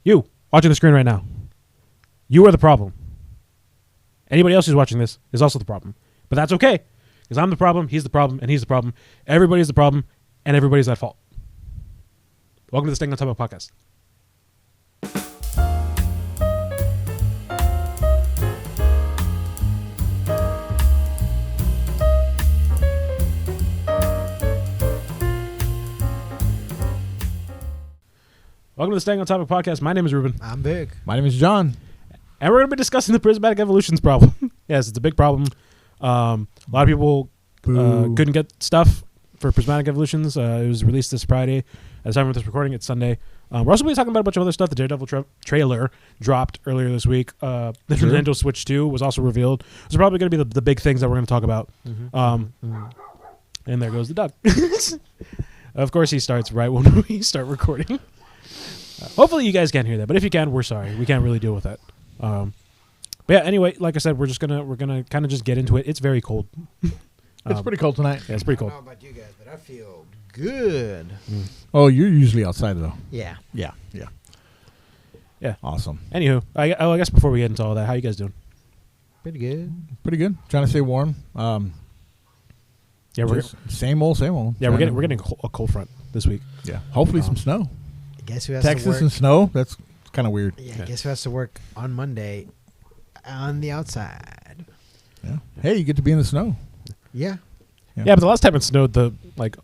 You watching the screen right now. You are the problem. Anybody else who's watching this is also the problem. But that's okay. Because I'm the problem, he's the problem, and he's the problem. Everybody's the problem, and everybody's at fault. Welcome to the Staying on Topic podcast. Welcome to the Staying on Topic podcast. My name is Ruben. I'm Vic. My name is John. And we're going to be discussing the Prismatic Evolutions problem. Yes, it's a big problem. A lot of people couldn't get stuff for Prismatic Evolutions. It was released this Friday. At the time of this recording, it's Sunday. We're also going to be talking about a bunch of other stuff. The Daredevil trailer dropped earlier this week. The Nintendo Switch 2 was also revealed. Those are probably going to be the big things that we're going to talk about. And there goes the duck. Of course, he starts right when we start recording. Hopefully you guys can't hear that, but if you can, we're sorry. We can't really deal with that. But yeah, anyway, like I said, we're gonna kind of just get into it. It's very cold. It's pretty cold tonight. Yeah, it's pretty cold. I don't know about you guys, but I feel good. Oh, you're usually outside though. Yeah. Yeah. Awesome. Anywho, I guess before we get into all that, how you guys doing? Pretty good. Pretty good. Trying to stay warm. Yeah, we're same old. Yeah, we're getting a cold front this week. Yeah. Hopefully some snow. Guess who has Texas to work? and snow. That's kind of weird. Yeah, guess who has to work on Monday on the outside? Yeah. Hey, you get to be in the snow. Yeah. Yeah, but the last time it snowed,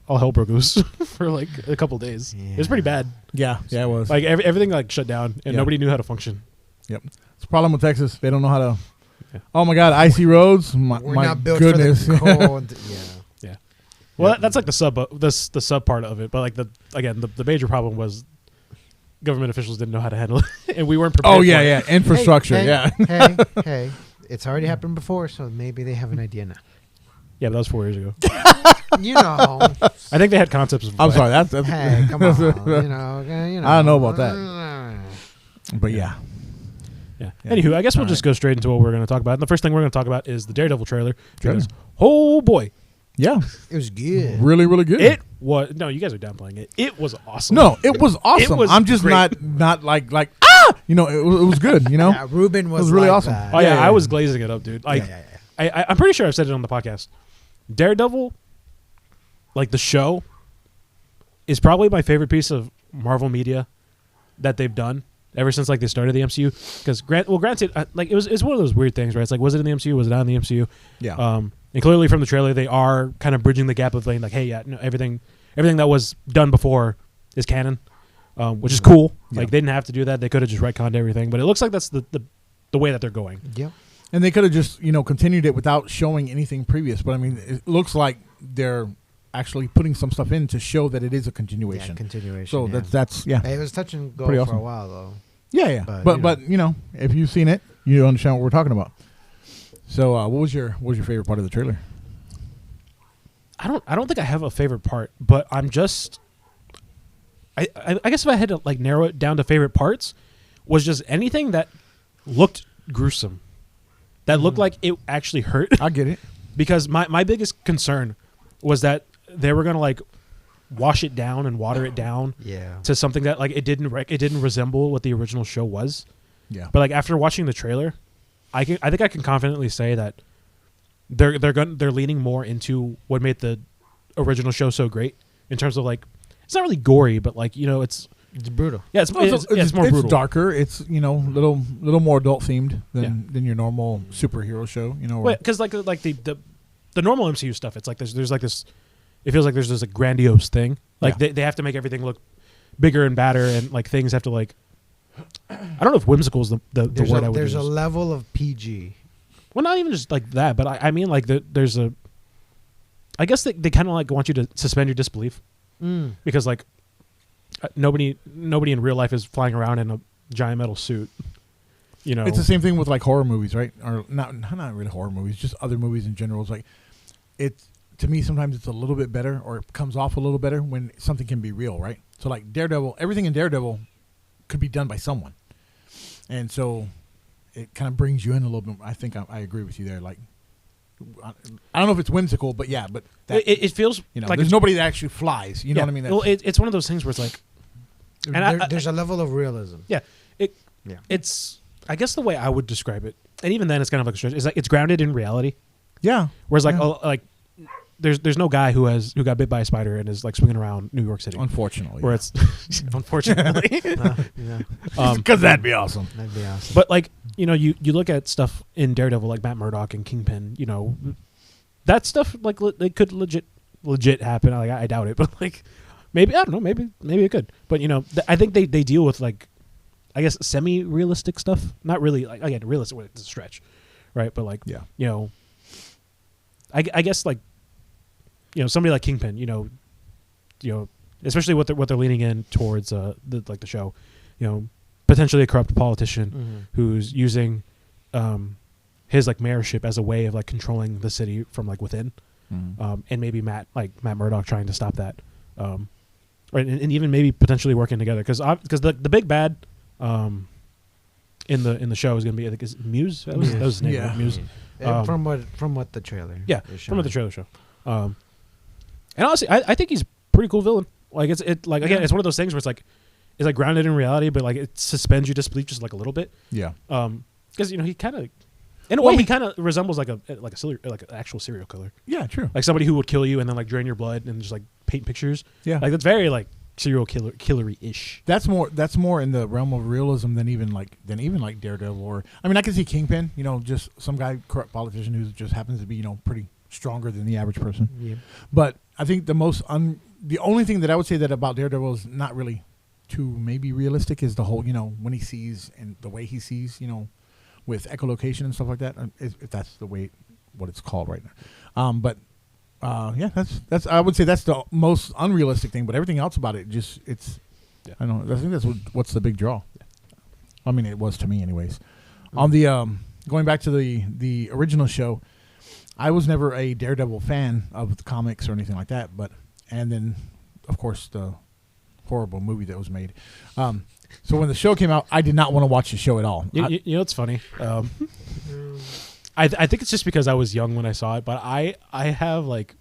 all hell broke loose for like a couple days. Yeah. It was pretty bad. Yeah, it was. Like everything like shut down, and Yeah. nobody knew how to function. Yep. It's a problem with Texas. They don't know how to. Yeah. Oh my God, icy roads. We're My not built goodness. for the cold. Yeah. Well, that's like the sub part of it, but like the major problem was government officials didn't know how to handle it, and we weren't prepared. Oh yeah. Infrastructure. Hey. It's already happened before, so maybe they have an idea now. Yeah, but that was 4 years ago. You know. I think they had concepts. Before. I'm sorry. That's Hey, come on. You know. I don't know about that. But yeah. Anywho, I guess we'll just go straight into what we're going to talk about. And the first thing we're going to talk about is the Daredevil trailer. Because, oh boy. Yeah. It was good. Really, really good. It was. No, you guys are downplaying it. It was awesome. No, it was awesome. It was I'm just great. not like you know, it was good, you know? Yeah, Ruben was really like awesome. that. Oh, yeah, Yeah. I was glazing it up, dude. Like, I'm pretty sure I've said it on the podcast. Daredevil, like the show, is probably my favorite piece of Marvel media that they've done ever since like they started the MCU. Because granted, like it's one of those weird things, right? It's like, was it in the MCU? Was it not in the MCU? Yeah. And clearly from the trailer, they are kind of bridging the gap of being like, hey, yeah, no, everything that was done before is canon, which is cool. Yeah. Like they didn't have to do that; they could have just retconned everything. But it looks like that's the way that they're going. Yep. And they could have just, you know, continued it without showing anything previous. But I mean, it looks like they're actually putting some stuff in to show that it is a continuation. Yeah, continuation. So yeah. that's yeah. Hey, it was touch and go Pretty for awesome. a while though. Yeah. But you know, if you've seen it, you understand what we're talking about. So what was your favorite part of the trailer? I don't think I have a favorite part, but I'm just I guess if I had to like narrow it down to favorite parts, was just anything that looked gruesome, that looked like it actually hurt. I get it. Because my biggest concern was that they were gonna like wash it down and water it down to something that like it didn't resemble what the original show was. Yeah. But like after watching the trailer, I think I can confidently say that they're leaning more into what made the original show so great in terms of like it's not really gory, but like, you know, it's brutal. Yeah, it's more brutal. It's darker. It's, you know, little more adult themed than your normal superhero show. You know, because like the normal MCU stuff, it's like there's like this. It feels like there's this like grandiose thing. Like they have to make everything look bigger and badder, and like things have to like. I don't know if whimsical is the word I would use. There's a level of PG. Well, not even just like that, but I mean like there's a. I guess they kind of like want you to suspend your disbelief, because like nobody in real life is flying around in a giant metal suit. You know, it's the same thing with like horror movies, right? Or not really horror movies, just other movies in general. It's like it's. To me, sometimes it's a little bit better, or it comes off a little better when something can be real, right? So, like Daredevil, everything in Daredevil could be done by someone, and so it kind of brings you in a little bit. I think I agree with you there. Like, I don't know if it's whimsical, but yeah, but that, it feels like there's nobody that actually flies. You know what I mean? Well, it's one of those things where it's like, There's a level of realism. Yeah, it's I guess the way I would describe it, and even then it's kind of like a stretch, is like it's grounded in reality. Yeah. Whereas like there's no guy who got bit by a spider and is like swinging around New York City. Unfortunately. Where it's unfortunately. Because that'd be awesome. That'd be awesome. But like, you look at stuff in Daredevil like Matt Murdock and Kingpin, that stuff like it could legit happen. Like I doubt it, but like maybe I don't know, maybe it could. But I think they deal with like I guess semi-realistic stuff. Not really like again, realistic it's a stretch. Right? But like I guess like somebody like Kingpin, especially what they're leaning in towards the show, potentially a corrupt politician who's using his like mayorship as a way of like controlling the city from like within, and maybe Matt Murdock trying to stop that, right, and even maybe potentially working together because the big bad in the show is going to be I think is Muse. That was his name, right? Muse. From what the trailer from what the trailer show. And honestly, I think he's a pretty cool villain. Like it's one of those things where it's like grounded in reality, but like it suspends your disbelief just like a little bit. Yeah. Because he kind of, in a way, he kind of resembles like an actual serial killer. Yeah, true. Like somebody who would kill you and then like drain your blood and just like paint pictures. Yeah. Like that's very like serial killery ish. That's more in the realm of realism than even like Daredevil or I mean I can see Kingpin. Just some guy corrupt politician who just happens to be pretty stronger than the average person. Yeah. But I think the only thing that I would say that about Daredevil is not really too maybe realistic is the whole, when he sees and the way he sees, with echolocation and stuff like that, if that's the way what it's called right now. But that's I would say that's the most unrealistic thing. But everything else about it I don't know. I think that's what's the big draw. Yeah. I mean, it was to me, anyways. On the going back to the original show. I was never a Daredevil fan of the comics or anything like that, and then, of course, the horrible movie that was made. So when the show came out, I did not want to watch the show at all. It's funny. I think it's just because I was young when I saw it, but I have like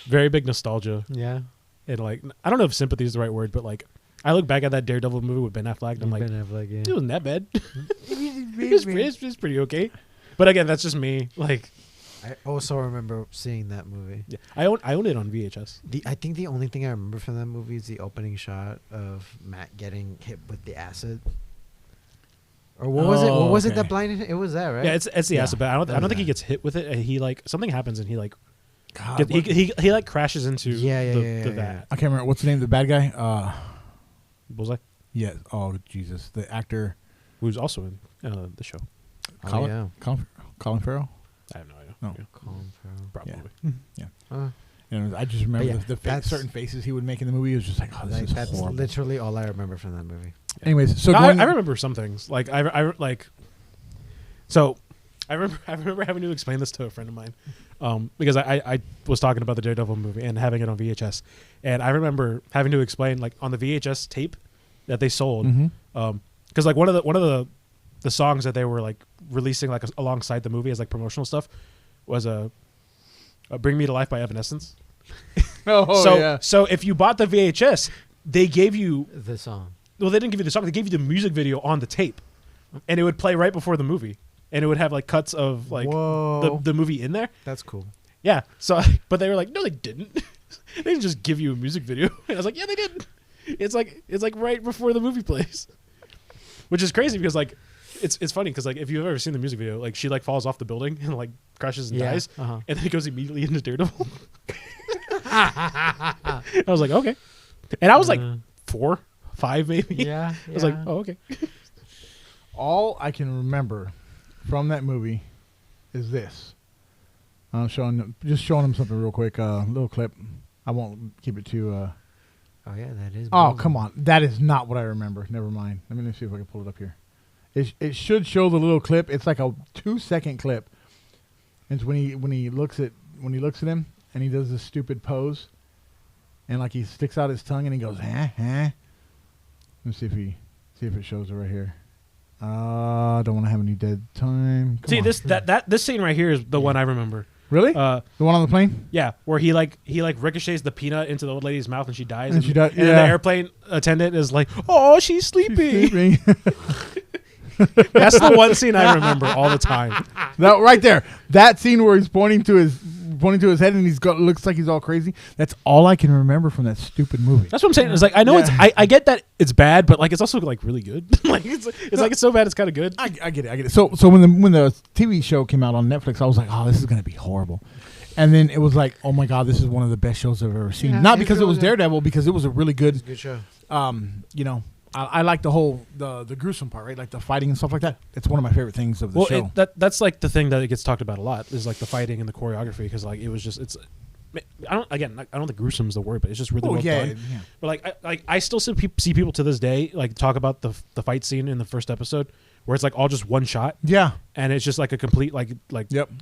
very big nostalgia. Yeah. And like I don't know if sympathy is the right word, but like I look back at that Daredevil movie with Ben Affleck, and I'm like, it wasn't that bad. It was pretty okay. But again, that's just me. Like. I also remember seeing that movie. Yeah, I own it on VHS. I think the only thing I remember from that movie is the opening shot of Matt getting hit with the acid. Or what was it? What was it that blinded him? It was that, right? Yeah, it's the acid, but I don't think he gets hit with it. And he like something happens and he like he like crashes into the vat. I can't remember what's the name of the bad guy. Bullseye. Yeah. Oh Jesus, the actor who's also in the show. Colin Farrell. I have no idea. No. Colin Farrell. Probably. Yeah. I just remember the certain faces he would make in the movie. It was just like, oh, this is that's horrible. literally all I remember from that movie. Yeah. Anyways, so I remember some things. Like I remember having to explain this to a friend of mine, because I was talking about the Daredevil movie and having it on VHS, and I remember having to explain like on the VHS tape that they sold, because like one of the songs that they were like releasing like alongside the movie as like promotional stuff was a "Bring Me to Life" by Evanescence. So if you bought the VHS, they gave you the song. Well, they didn't give you the song; they gave you the music video on the tape, and it would play right before the movie, and it would have like cuts of like the movie in there. That's cool. Yeah. So, but they were like, no, they didn't. They didn't just give you a music video. And I was like, yeah, they did. It's like right before the movie plays, which is crazy because like. It's funny because like if you've ever seen the music video, like she like falls off the building and like crashes and dies, and then it goes immediately into Daredevil. I was like, okay, and I was like 4, 5 maybe. Yeah, I was like, oh, okay. All I can remember from that movie is this. I'm showing them something real quick. Little clip. I won't keep it too. Oh yeah, that is. Oh come on, that is not what I remember. Never mind. Let me see if I can pull it up here. It should show the little clip. It's like a 2-second clip. It's when he looks at him and he does this stupid pose, and like he sticks out his tongue and he goes, huh. Let's see if it shows it right here. I don't want to have any dead time. This scene right here is the one I remember. Really? The one on the plane? Yeah, where he ricochets the peanut into the old lady's mouth and she dies. And she died. And then the airplane attendant is like, "Oh, she's sleeping." That's the one scene I remember all the time. That right there. That scene where he's pointing to his head and looks like he's all crazy. That's all I can remember from that stupid movie. That's what I'm saying. It's like I know I get that it's bad, but like it's also like really good. Like it's so bad it's kind of good. I get it. So when the TV show came out on Netflix, I was like, oh, this is gonna be horrible. And then it was like, oh my god, this is one of the best shows I've ever seen. Yeah, Not because it was Daredevil, because it was a really good show. I like the whole the gruesome part, right? Like the fighting and stuff like that. It's one of my favorite things of the show. That's like the thing that it gets talked about a lot is like the fighting and the choreography because like it was just I don't think gruesome is the word, but it's just really well done. Yeah. But I still see people to this day like talk about the fight scene in the first episode where it's like all just one shot. Yeah, and it's just like a complete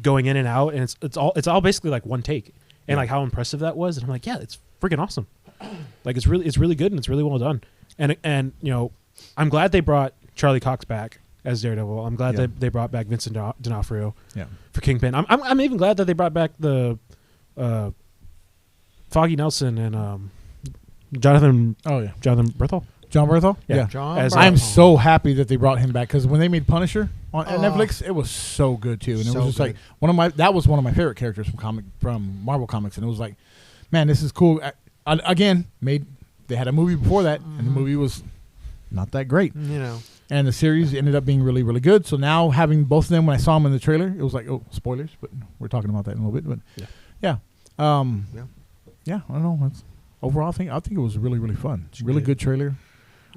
going in and out, and it's all basically like one take, and like how impressive that was. And I'm like, yeah, it's freaking awesome. Like it's really good and it's really well done. And you know, I'm glad they brought Charlie Cox back as Daredevil. I'm glad they brought back Vincent D'Onofrio for Kingpin. I'm even glad that they brought back the Foggy Nelson and Jonathan. Oh yeah, Jonathan Berthel. John Berthel? Yeah. I'm so happy that they brought him back because when they made Punisher on Netflix, it was so good too. And it was just like that was one of my favorite characters from Marvel Comics. And it was like, man, this is cool. They had a movie before that, and the movie was not that great. You know. And the series ended up being really, really good. So now having both of them, when I saw them in the trailer, it was like, oh, spoilers, but we're talking about that in a little bit. But yeah. I don't know. Overall, I think it was really, really fun. It's a really good trailer.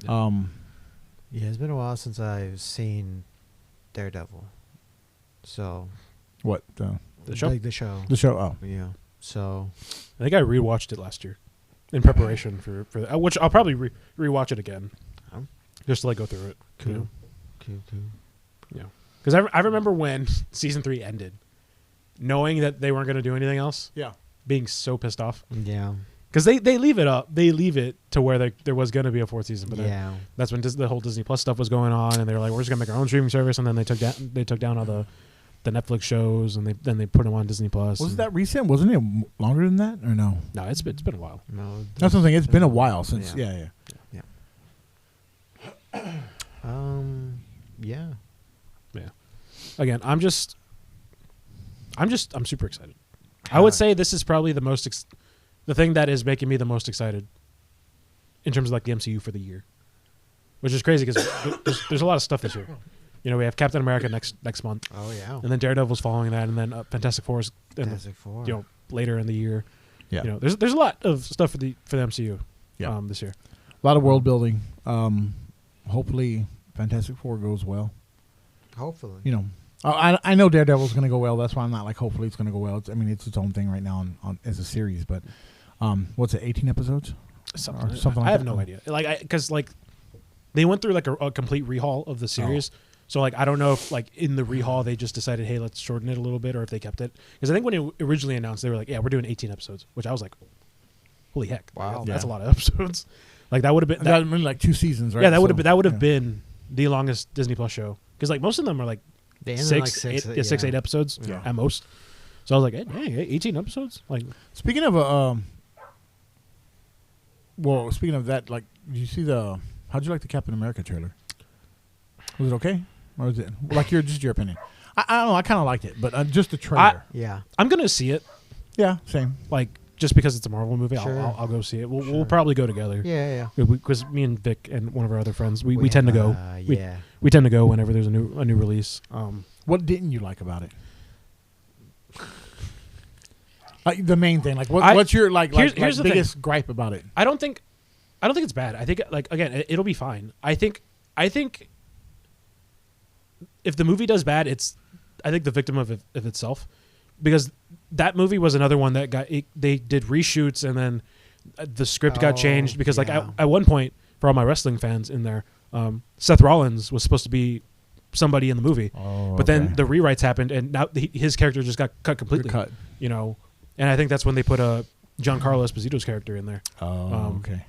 Yeah. It's been a while since I've seen Daredevil. So. What? The show? Like the show. The show, oh. Yeah. So. I think I rewatched it last year in preparation for that, which I'll probably rewatch it again. Just to like go through it. Cool. You know? Cool. Yeah. Because I remember when season 3 ended, knowing that they weren't going to do anything else. Yeah. Being so pissed off. Yeah. Because they leave it up. They leave it to where there was going to be a 4th season. But that's when the whole Disney Plus stuff was going on, and they were like, we're just going to make our own streaming service. And then they took down all the Netflix shows, and then they put them on Disney Plus. Was that recent? Wasn't it longer than that, or no? No, it's been a while. No, that's what I'm saying. It's been a while since. Yeah. Again, I'm super excited. I would say this is probably the thing that is making me the most excited in terms of like the MCU for the year, which is crazy because there's a lot of stuff this year. You know, we have Captain America next month. Oh yeah. And then Daredevil's following that, and then Fantastic Four is later in the year. Yeah. You know, there's a lot of stuff for the MCU this year. A lot of world building. Hopefully Fantastic Four goes well. Hopefully. You know, I know Daredevil's going to go well. That's why I'm not like hopefully it's going to go well. It's its own thing right now on as a series. But what's it? 18 episodes? Something like that. I have no idea. Because they went through like a complete rehaul of the series. Oh. So like I don't know if like in the rehaul they just decided, hey, let's shorten it a little bit, or if they kept it. Because I think when it originally announced, they were like, yeah, we're doing 18 episodes, which I was like, holy heck, wow, that's a lot of episodes. Like that would have been that would been like 2 seasons, right? Yeah, that would have been the longest Disney Plus show, because like most of them are like 6, 8 episodes at most. So I was like, hey, 18 episodes. Like speaking of speaking of that, like, did you see how'd you like the Captain America trailer? Was it okay? Or was it like your opinion? I don't know. I kind of liked it, but just the trailer. I'm gonna see it. Yeah, same. Like just because it's a Marvel movie, sure. I'll go see it. We'll probably go together. Yeah. Because me and Vic and one of our other friends, we tend to go. We tend to go whenever there's a new release. What didn't you like about it? Like the main thing. Like what's your here's the biggest gripe about it? I don't think it's bad. I think like again, it'll be fine. I think if the movie does bad, it's I think the victim of itself, because that movie was another one that they did reshoots, and then the script got changed because like at one point, for all my wrestling fans in there, Seth Rollins was supposed to be somebody in the movie, but then the rewrites happened, and now his character just got cut completely. You know, and I think that's when they put Giancarlo Esposito's character in there. Okay.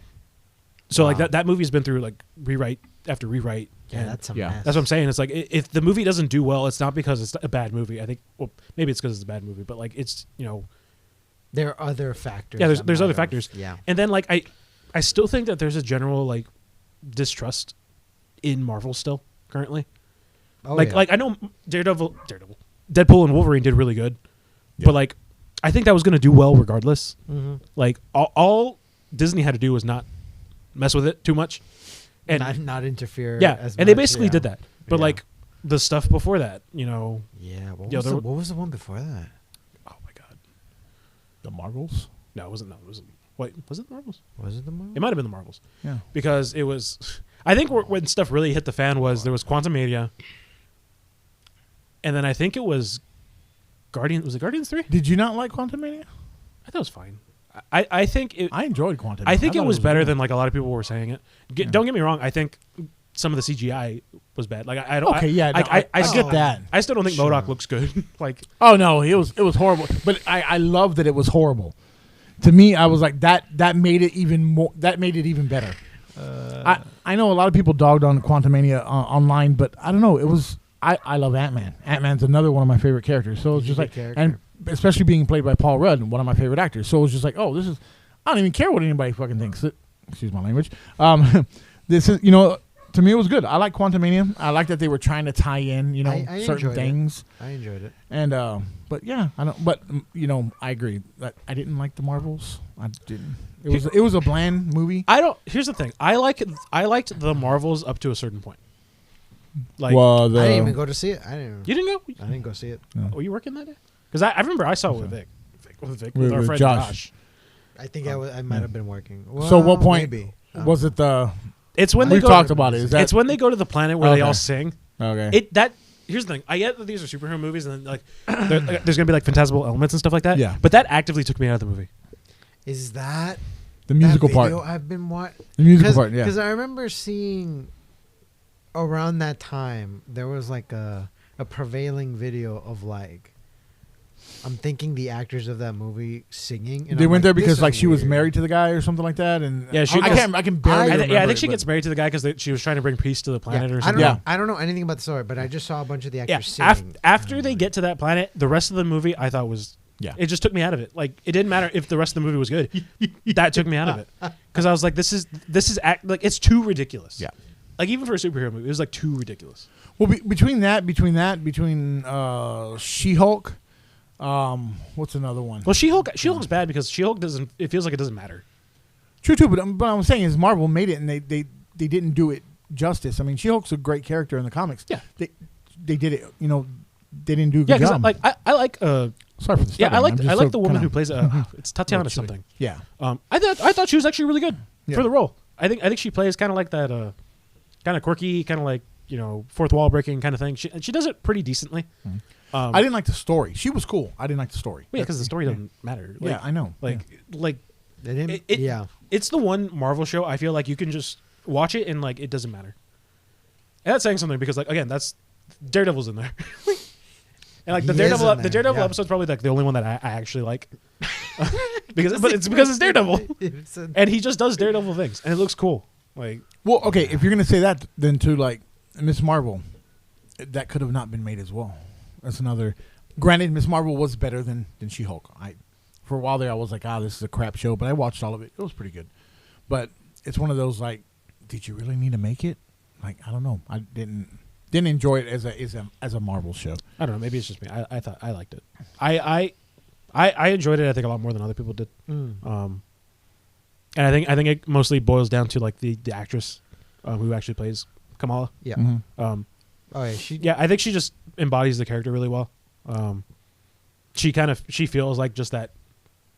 So like that movie's been through like rewrite have to rewrite. Yeah, And that's a Yeah. mess. that's what I'm saying. It's like if the movie doesn't do well, it's not because it's a bad movie. I think, well, maybe it's because it's a bad movie, but like it's There are other factors. yeah, that there's other might have- factors. Yeah. And then like I still think that there's a general like distrust in Marvel still currently. Oh, like yeah. like I know Daredevil, Deadpool and Wolverine did really good, but like I think that was going to do well regardless. Mm-hmm. Like all Disney had to do was not mess with it too much, and not interfere. yeah, as and they much, basically yeah. did that. But Yeah. like the stuff before that, Yeah. Yo, there What was the one before that? oh my god, The Marvels. no, it wasn't. No, it wasn't. Wait, was it the Marvels? Was it the movie? It might have been the Marvels Yeah. because it was. I think when stuff really hit the fan was there was Quantumania, and then I think it was Guardian. Was it Guardians 3? Did you not like Quantumania? I thought it was fine. I think it. I enjoyed Quantumania. I think it thought was better good. than like a lot of people were saying it. Don't get me wrong. I think some of the CGI was bad. Like I don't. Okay, yeah, no, I I still- get that. I still don't think Sure. MODOK looks good. Like Oh no, it was horrible. But I love that it was horrible. To me, I was like that made it even more. That made it even better. I know a lot of people dogged on Quantumania online, but I don't know. It was I love Ant-Man. Ant-Man's another one of my favorite characters. So it's He's just a like good and character. especially being played by Paul Rudd, one of my favorite actors. So it was just like, oh, this is I don't even care what anybody fucking thinks. Excuse my language. This is to me it was good. I like Quantumania. I like that they were trying to tie in I certain enjoyed it. things. I enjoyed it. And but yeah, I don't. But I agree that I didn't like the Marvels. I didn't. It was a bland movie. I don't. Here's the thing. I liked the Marvels up to a certain point. Like Well, I didn't even go to see it. I didn't you didn't go. I didn't go see it. Were you working that day? Because I remember I saw it with Vic. With our With friend Josh. Josh. I think I might have been working. So what Well, point maybe. was it? It's when they We go. talked about it. Is that It's when they go to the planet where they Okay. all sing. okay? Here's the thing. I get that these are superhero movies, and then like there's gonna be like phantasmal elements and stuff like that. Yeah. But that actively took me out of the movie. Is that The musical that part. video I've been watching? The musical part. Yeah. Because I remember seeing around that time there was like a prevailing video of like I'm thinking the actors of that movie singing. And They I'm went like, there this because is like she was weird. married to the guy or something like that, and Yeah, she- I can barely. I remember think she it, gets married to the guy because she was trying to bring peace to the planet or I something. don't Yeah. know. I don't know anything about the story, but I just saw a bunch of the Yeah. actors singing. After they get to that planet, the rest of the movie I thought was. Yeah. It just took me out of it. Like it didn't matter if the rest of the movie was good. That took me out of it because I was like, this is like it's too ridiculous. Yeah. Like even for a superhero movie, it was like too ridiculous. Well, between She-Hulk, what's another one? Well, She-Hulk's bad because She-Hulk doesn't. It feels like it doesn't matter. True, too. But what I'm saying is Marvel made it, and they didn't do it justice. I mean, She-Hulk's a great character in the comics. Yeah. They did it. They didn't do a Yeah, good because job. like I like Sorry for the yeah I stuttering. like the woman who plays it's Tatiana chilly. something. Yeah. I thought she was actually really good Yeah. for the role. I think she plays kind of like that kind of quirky, kind of like fourth wall breaking kind of thing. She does it pretty decently. I didn't like the story. She was cool. I didn't like the story. Yeah, because the story doesn't matter. Like, Yeah, I know. Like They didn't. it- it's the one Marvel show I feel like you can just watch it and like it doesn't matter. And that's saying something because like again that's Daredevil's in there. And like He is in the there, Daredevil yeah. episode's probably like the only one that I actually like, because it's Daredevil, and he just does Daredevil things, and it looks cool. Like Well, okay, if you're gonna say that, then to like Miss Marvel, that could have not been made as well. That's another. Granted, Miss Marvel was better than She-Hulk. For a while there, I was like, this is a crap show, but I watched all of it. It was pretty good. But it's one of those like, did you really need to make it? Like, I don't know. I didn't enjoy it as a Marvel show. I don't know, maybe it's just me. I thought I liked it. I enjoyed it. I think a lot more than other people did. And I think it mostly boils down to like the actress who actually plays Kamala. Yeah. Mhm. Oh yeah. She. Yeah, I think she just embodies the character really well. She feels like just that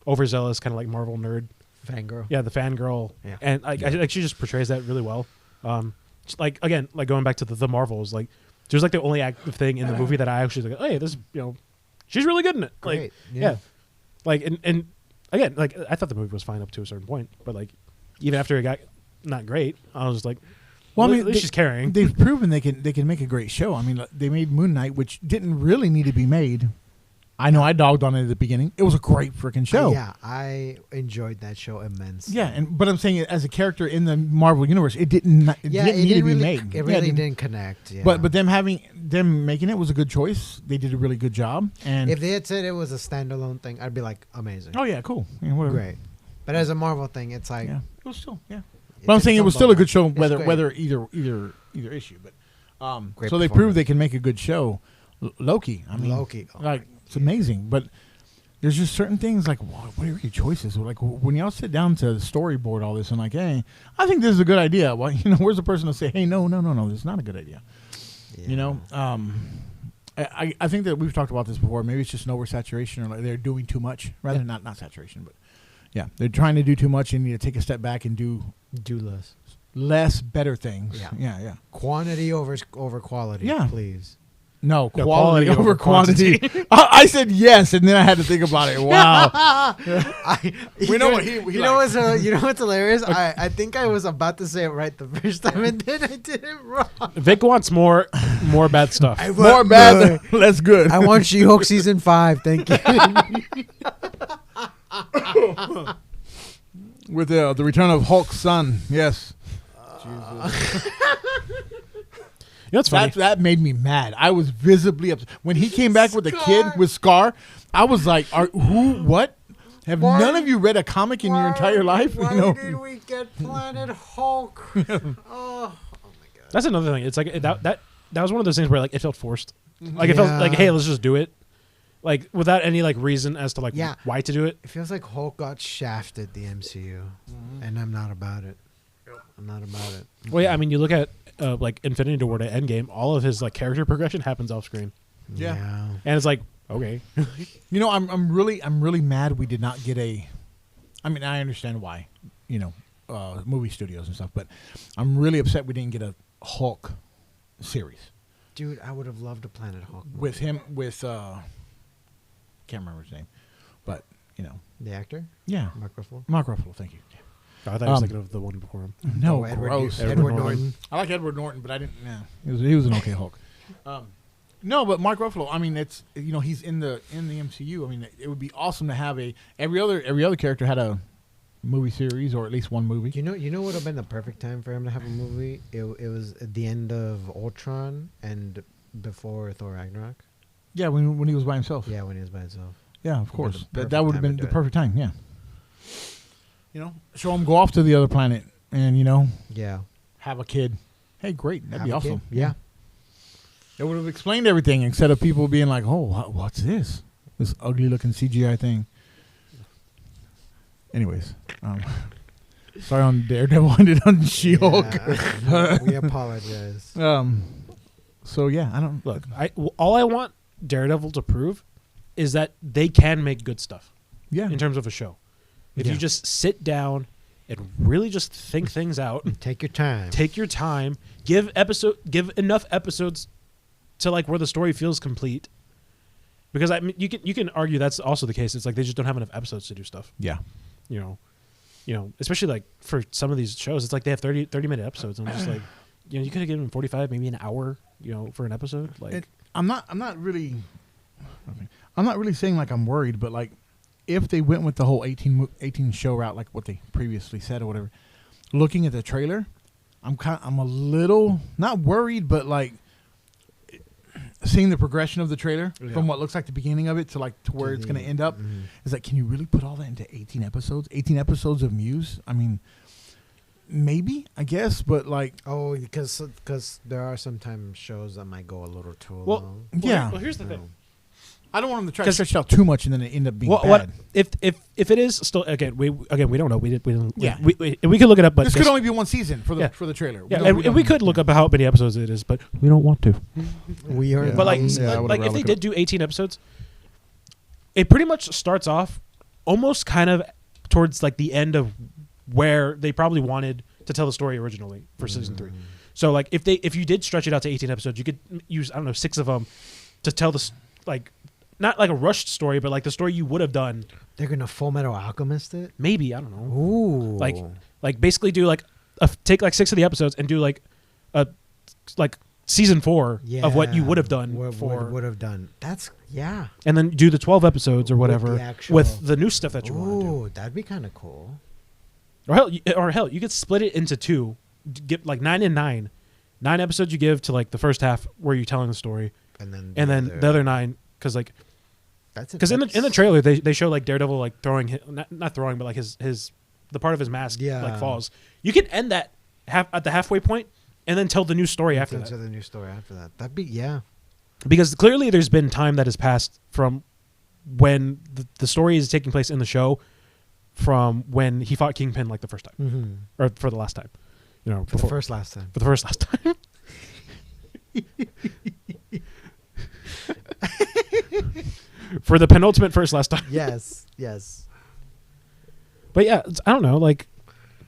overzealous kind of like Marvel nerd. Fangirl. Yeah, the fangirl. Yeah. And I she just portrays that really well. Like again, like going back to the Marvels, like there's like the only active thing in the movie that I actually like. Oh, hey, this she's really good in it. Like Great. yeah. Like and again, like I thought the movie was fine up to a certain point, but like even after it got not great, I was just like, Well, I at mean, least she's carrying. They've proven they can make a great show. I mean, they made Moon Knight, which didn't really need to be made. I know I dogged on it at the beginning. It was a great freaking show. Yeah, I enjoyed that show immensely. Yeah, but I'm saying as a character in the Marvel universe, it didn't need to be made. It really didn't connect. Yeah. But them making it was a good choice. They did a really good job. And if they had said it was a standalone thing, I'd be like, amazing. oh yeah, cool, yeah, whatever. Great. But as a Marvel thing, it's like it was still But I'm saying it was still a good show, whether either issue. But Great so they proved they can make a good show. Loki, I mean, it's amazing. But there's just certain things like, what are your choices? Like when y'all sit down to storyboard all this and like, hey, I think this is a good idea. Well, where's the person to say, hey, no, this is not a good idea. Yeah. I think that we've talked about this before. Maybe it's just an oversaturation, or like they're doing too much. Rather not saturation, but yeah, they're trying to do too much and need to take a step back and do less better things. Yeah. Quantity over quality. Yeah, please. No, quality over quantity. I said yes, and then I had to think about it. Wow. You know what's hilarious? I think I was about to say it right the first time, and then I did it wrong. Vic wants more bad stuff. More bad, less good. I want She-Hulk season 5. Thank you. With the return of Hulk's son. Yes. Jesus. You know what's funny? That made me mad. I was visibly upset. When he came back with the kid with Scar, I was like, what? Have none of you read a comic in your entire life? Why did we get Planet Hulk? Oh my God. That's another thing. It's like that was one of those things where like it felt forced. Like it felt like, hey, let's just do it. Like without any like reason as to like why to do it. It feels like Hulk got shafted the MCU, and I'm not about it. I'm not about it. Well, yeah, I mean, you look at like Infinity War to Endgame, all of his like character progression happens off screen. Yeah. And it's like, okay. I'm really mad we did not get I mean, I understand why, movie studios and stuff, but I'm really upset we didn't get a Hulk series. Dude, I would have loved a Planet Hulk movie. With him, can't remember his name, but the actor. Yeah, Mark Ruffalo. Mark Ruffalo, thank you. I thought I was thinking of the one before him. No, gross. Edward Norton. I like Edward Norton, but I didn't. Yeah, he was an okay Hulk. No, but Mark Ruffalo. I mean, it's he's in the MCU. I mean, it would be awesome to have every other character had a movie series or at least one movie. You know what would have been the perfect time for him to have a movie? It was at the end of Ultron and before Thor Ragnarok. Yeah, when he was by himself. Yeah, when he was by himself. Yeah, of course. That would have been the perfect time. Yeah. Show him go off to the other planet and, have a kid. Hey, great. That'd be awesome. Yeah. It would have explained everything instead of people being like, oh, what's this? This ugly looking CGI thing. Anyways, sorry on Daredevil, ended on She-Hulk. Yeah, we apologize. So, yeah, I don't... Look, all I want Daredevil to prove is that they can make good stuff. Yeah. In terms of a show. If you just sit down and really just think things out. Take your time. Give enough episodes to like where the story feels complete. Because I mean, you can argue that's also the case. It's like they just don't have enough episodes to do stuff. Yeah. Especially like for some of these shows, it's like they have 30-minute episodes. And I'm just like, you could have given them 45, maybe an hour, for an episode. Like I'm not really saying like I'm worried, but like if they went with the whole 18 show route, like what they previously said or whatever, looking at the trailer, I'm a little not worried, but like seeing the progression of the trailer from what looks like the beginning of it to where it's going to end up is like, can you really put all that into 18 episodes? 18 episodes of Muse? I mean, maybe, I guess, but like... Oh, because there are sometimes shows that might go a little too long. Yeah. Well, here's the thing. I don't want them to try to stretch it out too much and then it end up being bad. What if it is still we don't know. We didn't. Yeah. We could look it up, but this could only be one season for the trailer. Yeah, and we could look up how many episodes it is, but we don't want to. We are. But like if they did do 18 episodes, it pretty much starts off almost kind of towards like the end of where they probably wanted to tell the story originally for season 3. So like if you did stretch it out to 18 episodes, you could use 6 of them to tell this like. Not like a rushed story, but like the story you would have done. They're gonna Full Metal Alchemist it? Maybe, I don't know. Ooh. Like basically do like take like 6 of the episodes and do like season 4 of what you would have done would have done. That's and then do the 12 episodes or With whatever the actual- with the new stuff that you want to do. Ooh, that'd be kind of cool. Or hell, you could split it into 2, get like 9 and 9. 9 episodes you give to like the first half where you're telling the story, And then the other 9 because like that's because in the trailer they show like Daredevil like throwing not throwing but like his the part of his mask like falls. You can end that at the halfway point and then tell the new story after that. The new story after that. That'd be Because clearly there's been time that has passed from when the story is taking place in the show from when he fought Kingpin like the first time or for the last time. You know, for the first last time. For the penultimate first last time. Yes. But yeah, I don't know. Like,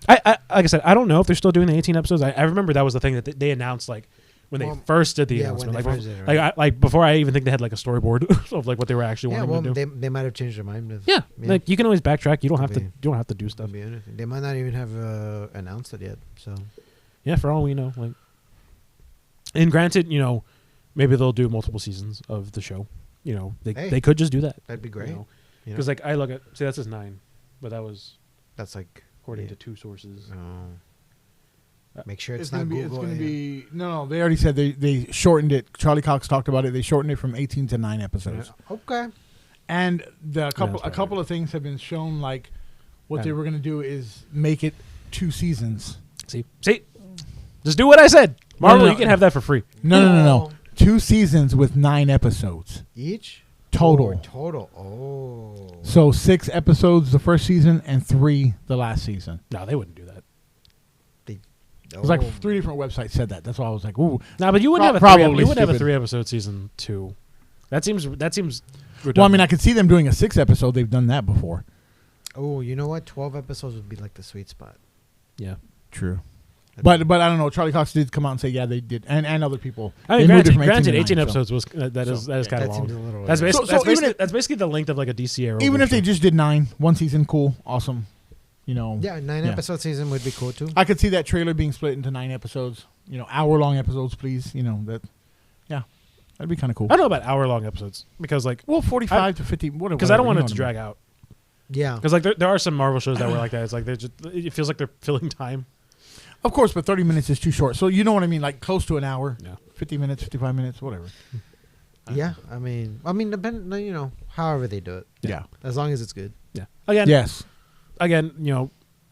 I like I said, I don't know if they're still doing the 18 episodes. I remember that was the thing that they announced like when they first did the announcement. When they Like, first did it, right? like before I even think they had like a storyboard of like what they were actually wanting to do. They might have changed their mind. Like you can always backtrack. You don't have to. be. You don't have to do stuff. Could be anything. They might not even have announced it yet. So Yeah, for all we know. Like, and granted, you know, maybe they'll do multiple seasons of the show. You know, they could just do that. that'd be great. Because like I look at that says 9, but that was that's like according to 2 sources. Make sure it's gonna not be, Google. It's going to be no. They already said they shortened it. Charlie Cox talked about it. They shortened it from 18 to 9 episodes. Okay. And a couple of things have been shown. Like what they were going to do is make it 2 seasons. See, just do what I said. Marvel, No. you can have that for free. No. 2 seasons with 9 episodes Each? total. Total. Oh. So 6 episodes the first season and 3 the last season. No, they wouldn't do that. It was like 3 different websites said that. That's why I was like, ooh. No, but you wouldn't have a Probably 3 episode season 2. That seems redundant. Well, I mean, I could see them doing a 6 episode. They've done that before. Oh, you know what? 12 episodes would be like the sweet spot. Yeah. True. But I don't know. Charlie Cox did come out and say, yeah, they did, and other people. I mean, They moved it from granted, 18 18 to 9, episodes was that is kind of That long. seems a little. That's So that's basically the length of like a DC Arrow. Even if they show. just did 9, 1 season, cool, awesome. You know. Yeah, 9 episode season would be cool too. I could see that trailer being split into 9 episodes. You know, hour-long episodes, please. You know that. Yeah, that'd be kind of cool. I don't know about hour-long episodes because like 45 to 50. Whatever. because I don't want it to drag out. Yeah. Because like there are some Marvel shows that were like that. It's like it feels like they're filling time. Of course, but 30 minutes is too short. So you know what I mean? Like close to an hour. Yeah. 50 minutes, 55 minutes, whatever. Yeah. I mean, depending, however they do it. Yeah. As long as it's good. Yeah. Again. Yes. Again,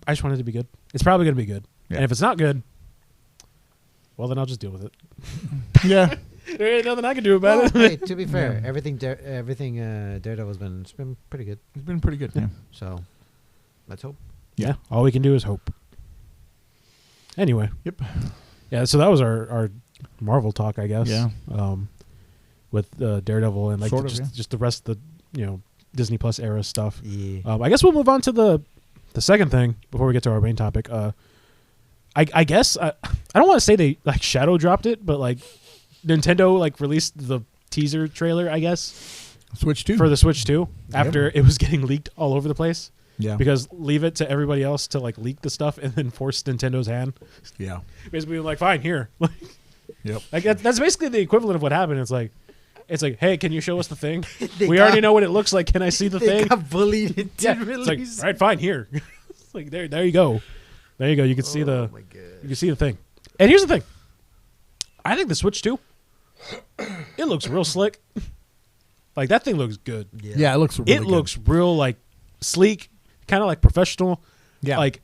I just want it to be good. It's probably going to be good. Yeah. And if it's not good, well, then I'll just deal with it. Yeah. There ain't nothing I can do about it. Hey, to be fair, everything Daredevil's it's been pretty good. It's been pretty good. Yeah. So, let's hope. Yeah. All we can do is hope. Anyway. Yep. Yeah. So that was our Marvel talk, I guess. Yeah. With Daredevil and like Sort of, just the rest of the Disney Plus era stuff. Yeah. I guess we'll move on to the second thing before we get to our main topic. I guess I don't want to say they like shadow dropped it, but like Nintendo like released the teaser trailer, I guess, Switch 2. for the Switch 2 after it was getting leaked all over the place. Yeah. Because leave it to everybody else to like leak the stuff and then force Nintendo's hand. Yeah. Basically, like, fine, here. Yep. Like that's basically the equivalent of what happened. It's like, hey, can you show us the thing? They We already know what it looks like. Can I see the They thing? got bullied into Yeah, it's like, release. all right, fine, here. It's like there you go. There you go. You can see Oh my God. you can see the thing. And here's the thing. I think the Switch 2, it looks real slick. Like that thing looks good. Yeah, it looks really good. Looks real like sleek, kind of like professional. Yeah. Like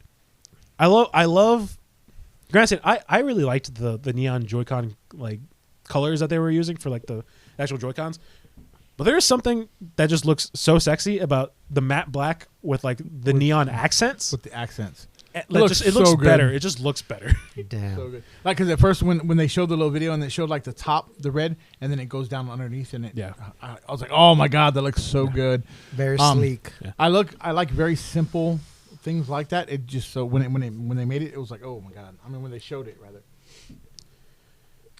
I love granted, I really liked the neon Joy-Con like colors that they were using for like the actual Joy-Cons. But there's something that just looks so sexy about the matte black with like the neon accents. with the accents. It looks looks so good. better. It just looks better. Damn. So good. Like, because at first when they showed the little video and it showed like the top, the red, and then it goes down underneath, and I was like, oh my God, that looks so good. Very sleek. Yeah. I like very simple things like that. It just so when they made it, it was like, oh my God. I mean, when they showed it rather.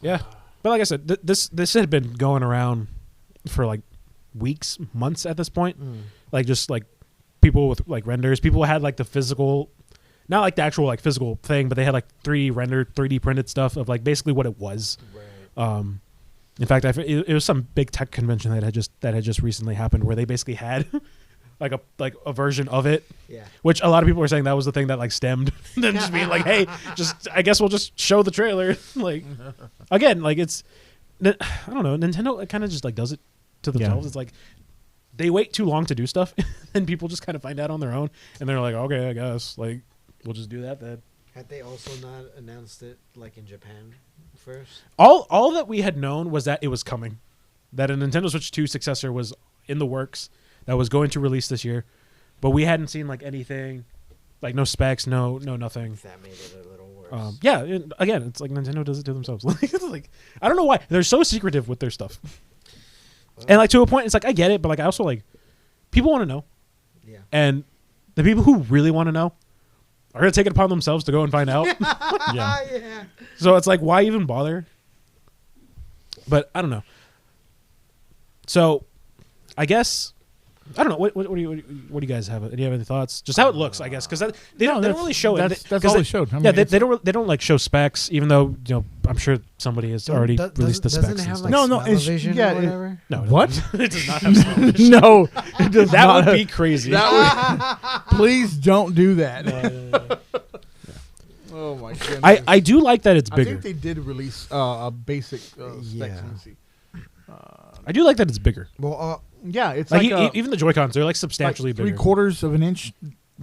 Yeah, but like I said, this had been going around for like weeks, months at this point. Like just like people with like renders, people had like the physical, not like the actual like physical thing, but they had like 3D rendered, 3D printed stuff of like basically what it was. Right. In fact, it was some big tech convention that had just recently happened where they basically had like a version of it. Yeah. Which a lot of people were saying that was the thing that like stemmed them just being like, hey, I guess we'll just show the trailer. Like, again, like I don't know, Nintendo kind of just like does it to themselves. Yeah. It's like they wait too long to do stuff, and people just kind of find out on their own, and they're like, okay, I guess like we'll just do that then. Had they also not announced it like in Japan first? All that we had known was that it was coming, that a Nintendo Switch 2 successor was in the works, that was going to release this year, but we hadn't seen like anything, like no specs, no nothing. That made it a little worse. Yeah, again, it's like Nintendo does it to themselves. Like I don't know why they're so secretive with their stuff, and like to a point, it's like I get it, but like I also like people want to know, Yeah. and the people who really want to know are gonna take it upon themselves to go and find out. Yeah. So it's like, why even bother? But I don't know. So, I guess I don't know. What do you guys have? Do you have any thoughts? Just how it looks, I guess, because they don't really show it. That's all they showed. I mean, Yeah, they don't like show specs, even though I'm sure somebody has already released the specs. Doesn't it have like No, smell it's- vision yeah, or whatever? No, What? It does not have smell vision. No, it does That not. would be crazy. Please don't do that. No. Oh my goodness. I do like that it's I bigger. think they did release a basic specs. Yeah. Let me see. I do like that it's bigger. Well, Yeah, it's Like like, even the Joy-Cons, they're like substantially like bigger. 3/4 of an inch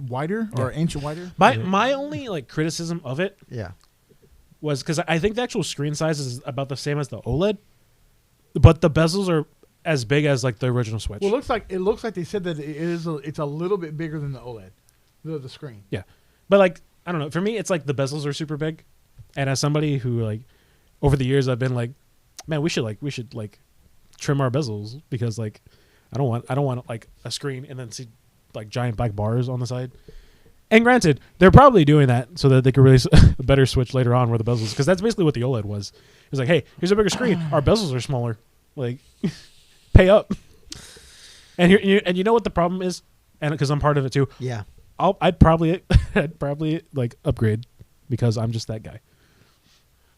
wider or Yeah. inch wider. My only like criticism of it yeah. was because I think the actual screen size is about the same as the OLED, but the bezels are as big as like the original Switch. Well, it looks like they said that it's a little bit bigger than the OLED, the screen. Yeah, but like I don't know. For me, it's like the bezels are super big, and as somebody who like over the years I've been like, man, we should like trim our bezels because like I don't want like a screen and then see like giant black bars on the side. And granted, they're probably doing that so that they could release a better Switch later on where the bezels, because that's basically what the OLED was. It was like, hey, here's a bigger screen. Our bezels are smaller. Like, pay up. And you know what the problem is? And because I'm part of it too. Yeah. I'd probably like upgrade because I'm just that guy.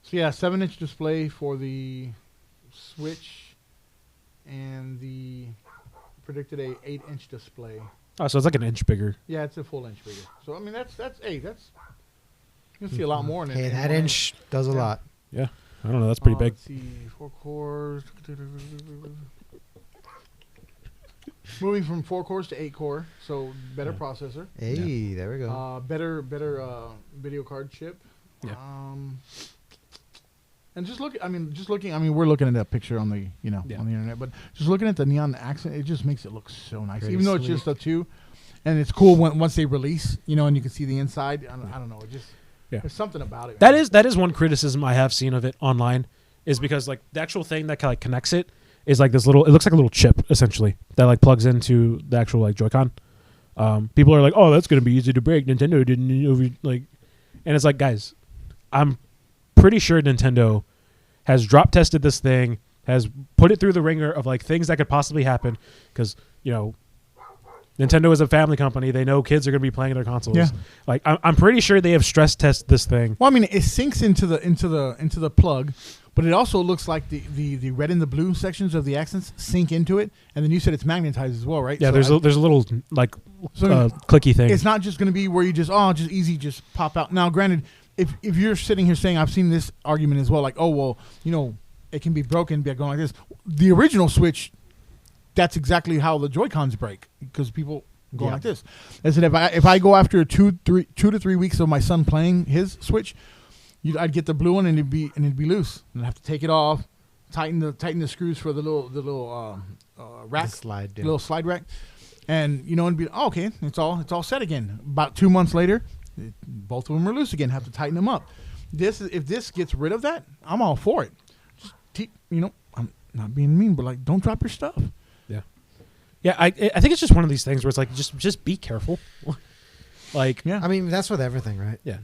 So yeah, 7-inch display for the Switch, and the predicted a 8-inch display. Oh, so it's like an inch bigger. Yeah, it's a full inch bigger. So I mean that's you can see a lot more in it. Hey, that inch does a lot. Yeah, I don't know. That's pretty big. Let's see, 4 cores. Moving from 4 cores to 8 core, so better Yeah. processor. Hey, there we go. Better video card chip. Yeah. And just looking. I mean, we're looking at that picture on the Yeah. on the internet, but just looking at the neon accent, it just makes it look so nice. Very Even though it's sleek. just a 2, and it's cool once they release, and you can see the inside. I don't know. It just there's something about it. That is one criticism I have seen of it online, is because like the actual thing that like connects it is like this little. It looks like a little chip essentially that like plugs into the actual like Joy-Con. People are like, oh, that's gonna be easy to break. Nintendo didn't like, and it's like, guys, I'm pretty sure Nintendo has drop tested this thing, has put it through the ringer of like things that could possibly happen, because Nintendo is a family company. They know kids are going to be playing their consoles. Yeah. Like I'm pretty sure they have stress tested this thing. Well, I mean, it sinks into the plug, but it also looks like the red and the blue sections of the accents sink into it, and then you said it's magnetized as well, right? Yeah, So there's a little like So clicky thing. it's not just going to be where you just easy just pop out. Now, granted, if you're sitting here saying, I've seen this argument as well, like, oh well, it can be broken by going like this. The original Switch, that's exactly how the Joy-Cons break, because people go like this. I said if I go after 2 to 3 weeks of my son playing his Switch, I'd get the blue one and it'd be loose, and I'd have to take it off, tighten the screws for the little rack, little slide rack, and it'd be okay. It's all set again. About 2 months later, both of them are loose again. Have to tighten them up. If this gets rid of that, I'm all for it. Just I'm not being mean, but like, don't drop your stuff. Yeah, I think it's just one of these things where it's like just be careful. Like, Yeah. I mean, that's with everything, right? yeah.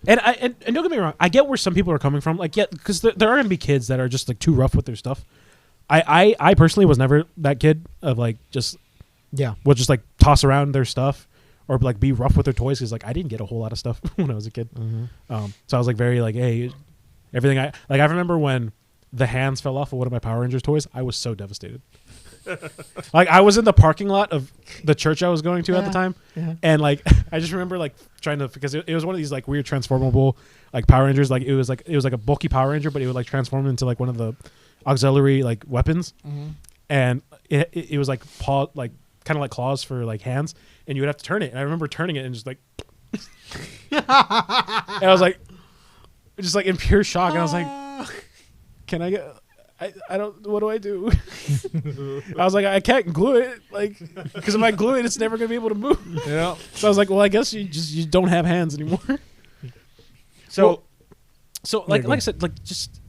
And don't get me wrong, I get where some people are coming from. Like, yeah, because there are gonna be kids that are just like too rough with their stuff. I personally was never that kid of like just will just like toss around their stuff or like be rough with their toys, because like I didn't get a whole lot of stuff when I was a kid. Mm-hmm. So I was like very like, hey, everything I remember when the hands fell off of one of my Power Rangers toys, I was so devastated. Like I was in the parking lot of the church I was going to at the time, and like I just remember like trying to, because it was one of these like weird transformable like Power Rangers. Like it was like a bulky Power Ranger, but it would like transform into like one of the auxiliary like weapons, and it was like paw, like kind of like claws for like hands, and you would have to turn it. And I remember turning it and just like, and I was like, just like in pure shock, and I was like, can I get? I don't. What do I do? I was like, I can't glue it, like, because if I glue it, it's never gonna be able to move. Yeah. So I was like, well, I guess you don't have hands anymore. So like I said, like just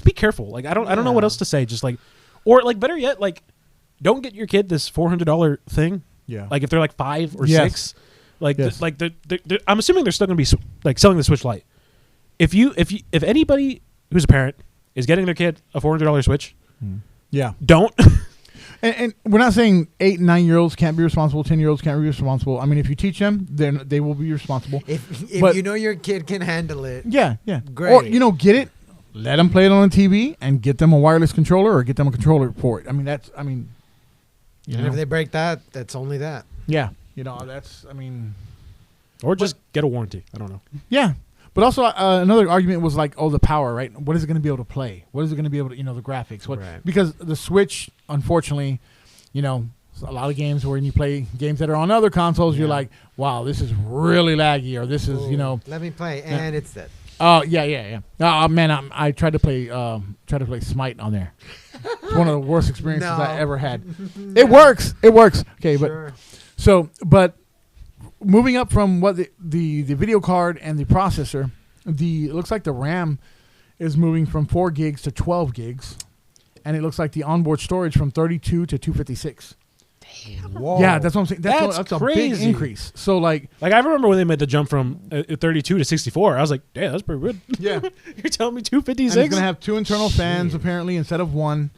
be careful. Like I don't know what else to say. Just like, or like better yet, like don't get your kid this $400 thing. Yeah. Like if they're like 5 or 6, like I'm assuming they're still gonna be like selling the Switch Lite. If anybody who's a parent is getting their kid a $400 Switch, don't. And we're not saying 8 and 9-year-olds can't be responsible, 10-year-olds can't be responsible. I mean, if you teach them, then they will be responsible. If you know your kid can handle it, great. Or get it, let them play it on a TV, and get them a wireless controller or get them a controller for it. I mean, and if they break that, that's only that. Yeah, or just get a warranty. I don't know. Yeah. But also another argument was like, the power, right? What is it going to be able to play? What is it going to be able to, the graphics? Because the Switch, unfortunately, a lot of games where you play games that are on other consoles, you're like, wow, this is really laggy, or this is, Let me play, and it's dead. Oh yeah. Oh man, I tried to play Smite on there. It's one of the worst experiences I ever had. It works. Okay, sure. but moving up from what the video card and the processor, it looks like the RAM is moving from 4 gigs to 12 gigs, and it looks like the onboard storage from 32 to 256. Damn. Whoa. Yeah, that's what I'm saying. That's crazy. A big increase. So like I remember when they made the jump from 32 to 64. I was like, yeah, that's pretty good. Yeah. You're telling me 256? And it's going to have 2 internal fans apparently instead of 1.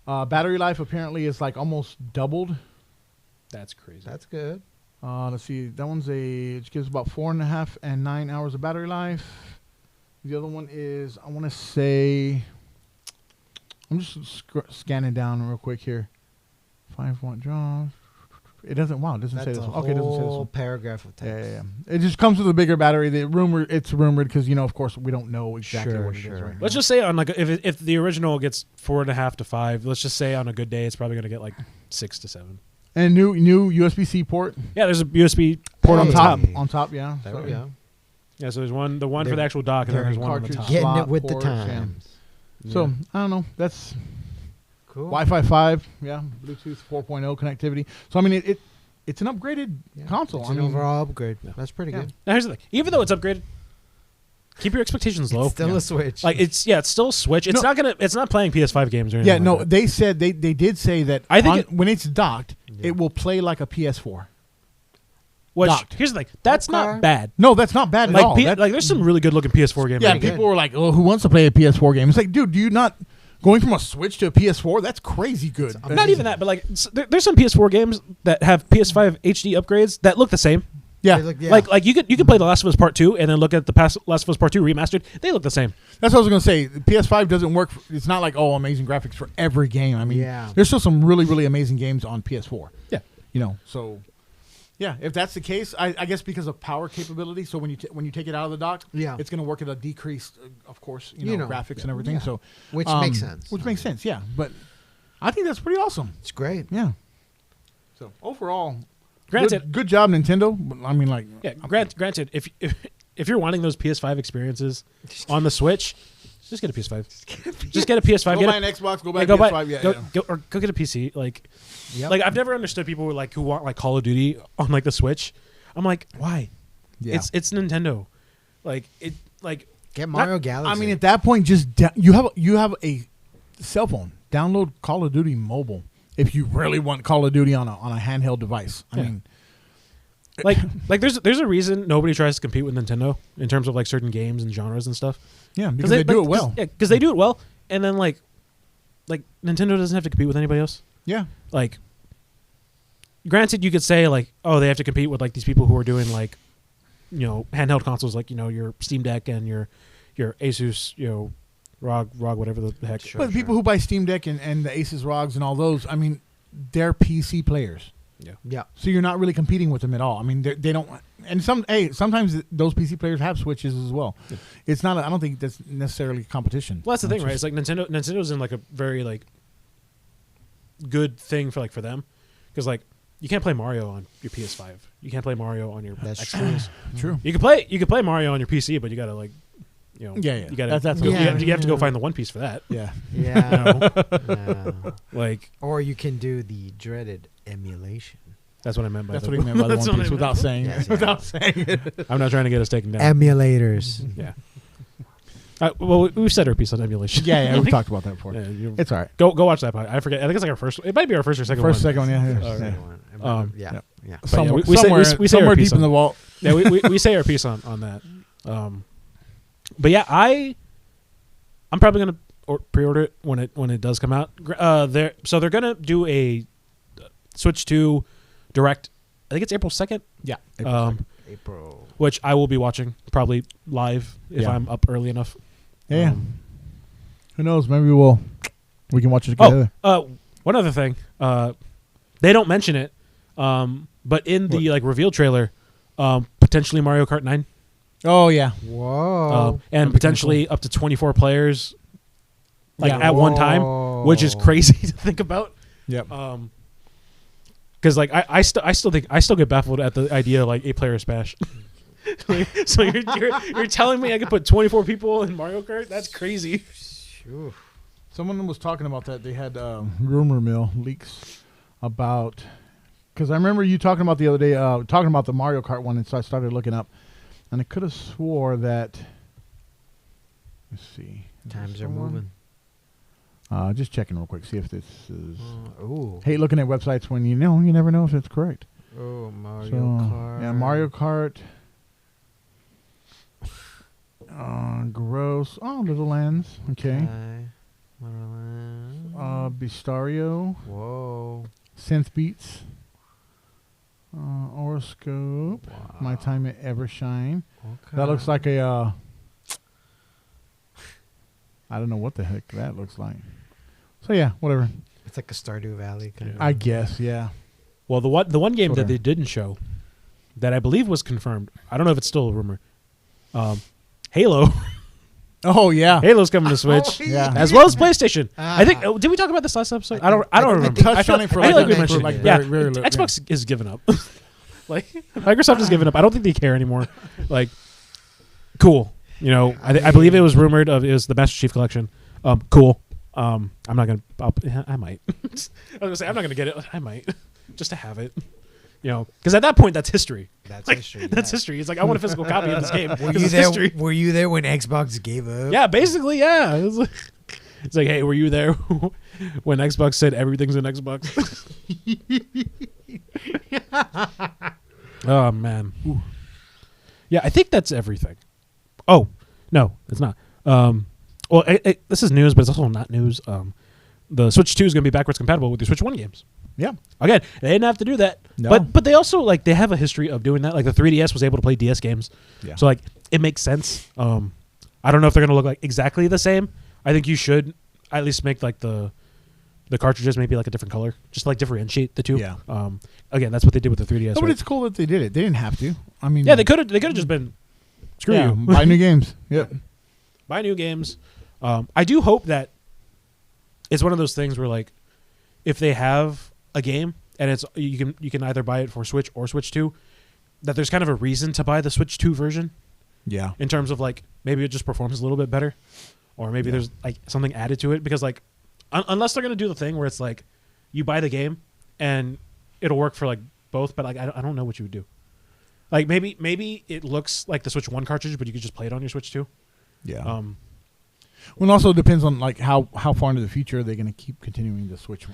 Battery life apparently is like almost doubled. That's crazy. That's good. Let's see. That one's it gives about 4.5 and 9 hours of battery life. The other one is, I want to say, I'm just scanning down real quick here. 5-watt draw. It doesn't. Wow, it doesn't say this one. Okay, it doesn't say this one. Paragraph of text. Yeah. It just comes with a bigger battery. It's rumored because of course we don't know exactly what it is right now. Let's just say on like if the original gets 4.5 to 5, let's just say on a good day it's probably going to get like 6 to 7. And new USB-C port. Yeah, there's a USB port on top. On top, yeah. There we go. Yeah, so there's the one for the actual dock, and then there's one on the top. Getting it with the times. Yeah. So I don't know. That's cool. Wi-Fi 5, Bluetooth 4.0 connectivity. So I mean, it's an upgraded console. It's an overall upgrade. Yeah. That's pretty good. Now here's the thing: even though it's upgraded, keep your expectations low. It's still a Switch. Like it's still a Switch. It's not playing PS5 games or anything. Yeah, no, like that. they said they did say that. I think when it's docked, it will play like a PS4. Which, docked. here's the thing: that's not bad. No, that's not bad at all. Like there's some really good looking PS4 games. Yeah, people were like, "Oh, who wants to play a PS4 game?" It's like, dude, do you not going from a Switch to a PS4? That's crazy good. Not even that, but like there's some PS4 games that have PS5 HD upgrades that look the same. Yeah. Like you could play The Last of Us Part 2 and then look at the Last of Us Part 2 remastered. They look the same. That's what I was going to say. The PS5 doesn't work. It's not like, amazing graphics for every game. I mean, there's still some really, really amazing games on PS4. Yeah. So, yeah, if that's the case, I guess because of power capability, so when you take it out of the dock, it's going to work at a decreased, of course, graphics and everything. So, which makes sense. Which makes sense, yeah. But I think that's pretty awesome. It's great. Yeah. So, overall... Granted, good job, Nintendo. I mean, like, granted, if you're wanting those PS5 experiences on the Switch, just get a PS5. Just get a PS5. Go buy an Xbox. Go buy a PS5. Go get a PC. Like I've never understood people who want like Call of Duty on like the Switch. I'm like, why? Yeah. It's Nintendo. Get Mario Galaxy. I mean, at that point, just you have a cell phone. Download Call of Duty mobile. If you really want Call of Duty on a handheld device, I mean, there's a reason nobody tries to compete with Nintendo in terms of like certain games and genres and stuff. Yeah, because they do it well. Yeah, because they do it well, and then like Nintendo doesn't have to compete with anybody else. Yeah, like granted, you could say like, oh, they have to compete with like these people who are doing like, handheld consoles like your Steam Deck and your Asus ROG, whatever the heck. Sure. But people who buy Steam Deck and the Asus ROGs and all those, I mean, they're PC players. Yeah. So you're not really competing with them at all. I mean, they don't. And sometimes those PC players have Switches as well. Yeah. It's not. I don't think that's necessarily competition. Well, that's the thing, right? It's like Nintendo's in like a very like good thing for them, because like you can't play Mario on your PS5. You can't play Mario on your Xbox. True. You can play Mario on your PC, but you gotta like. You gotta. You have to go find the One Piece for that. Yeah. Yeah. Like, or you can do the dreaded emulation. That's what I meant by That's what he meant by the One Piece without saying it. Without saying it. I'm not trying to get us taken down. Emulators. Yeah. Well, we've said our piece on emulation. Yeah, we talked about that before. Yeah, it's all right. Go watch that part. I forget. I think it's like our first. It might be our first or second one. Second one, Yeah. Somewhere deep in the vault. Yeah, we say our piece on that. But yeah, I'm probably gonna pre-order it when it does come out. They're gonna do a Switch 2 Direct. I think it's April 2nd. Yeah, April. Which I will be watching probably live if I'm up early enough. Yeah. Who knows? Maybe we can watch it together. One other thing. They don't mention it, but in the reveal trailer, potentially Mario Kart 9. Oh yeah. Whoa. And potentially up to 24 players at one time, which is crazy to think about. Yep. Because I still get baffled at the idea of 8-player Smash. So you're telling me I could put 24 people in Mario Kart? That's crazy. Someone was talking about that. They had rumor mill leaks about, because I remember you talking about the other day, talking about the Mario Kart one, and so I started looking up, and I could have swore that. Let's see. Times are moving. Just checking real quick, see if this is. Ooh. Hate looking at websites when you never know if it's correct. Oh, Mario Kart. Yeah, Mario Kart. Gross. Oh, Little Lands. Okay. Bistario. Whoa. Synth Beats. Horoscope. Wow. My Time at Evershine. Okay. That looks like a. I don't know what the heck that looks like. So yeah, whatever. It's like a Stardew Valley kind of. I guess, yeah. Well, the one game that they didn't show, that I believe was confirmed. I don't know if it's still a rumor. Halo. Oh yeah, Halo's coming to Switch, as well as PlayStation. I think. Did we talk about this last episode? I don't remember. Touched on it for like we mentioned. Like very Xbox is giving up. Microsoft is giving up. I don't think they care anymore. Cool. I believe it was rumored it was the Master Chief Collection. Cool. I'm not gonna. I might. I was gonna say I'm not gonna get it. I might, just to have it. Because at that point that's history. That's history. That's history. It's I want a physical copy of this game. Were you there when Xbox gave up? Yeah, basically, yeah. It's like, hey, were you there when Xbox said everything's an Xbox? Oh man. Ooh. Yeah, I think that's everything. Oh no, it's not. Well, this is news, but it's also not news. The Switch 2 is going to be backwards compatible with the Switch 1 games. Yeah. Again, they didn't have to do that. No. But they also they have a history of doing that. Like the 3DS was able to play DS games. Yeah. So it makes sense. I don't know if they're going to look exactly the same. I think you should at least make the cartridges maybe a different color, just to differentiate the two. Yeah. Again, that's what they did with the 3DS. But it's cool that they did it. They didn't have to. I mean, yeah, they could have just been screw you. Buy new games. Yep. Buy new games. I do hope that it's one of those things where if they have a game and it's you can either buy it for Switch or Switch 2, that there's kind of a reason to buy the Switch 2 version. Yeah. In terms of maybe it just performs a little bit better, or maybe there's something added to it, because unless they're gonna do the thing where it's you buy the game and it'll work for both, but I don't know what you would do. Maybe it looks like the Switch 1 cartridge, but you could just play it on your Switch 2. Yeah. Well, it also depends on how far into the future are they going to keep continuing to Switch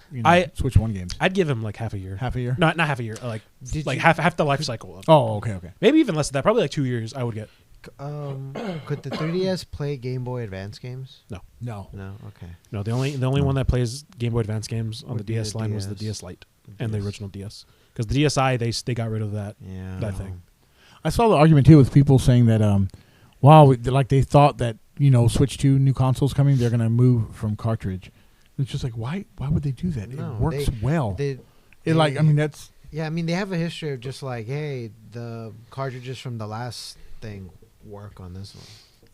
Switch 1 games. I'd give him half a year. Half a year? No, not half a year. Half the life cycle. Oh, okay. Maybe even less than that. Probably 2 years. I would get. Could the 3DS play Game Boy Advance games? No. Okay. No, the only one that plays Game Boy Advance games on the DS line was the DS Lite and the original DS. Because the DSi they got rid of that thing. I saw the argument too with people saying that wow, they thought that Switch to new consoles coming, they're gonna move from cartridge. It's just like why would they do that? No, it works well. That's Yeah, I mean they have a history of just like, hey, the cartridges from the last thing work on this one.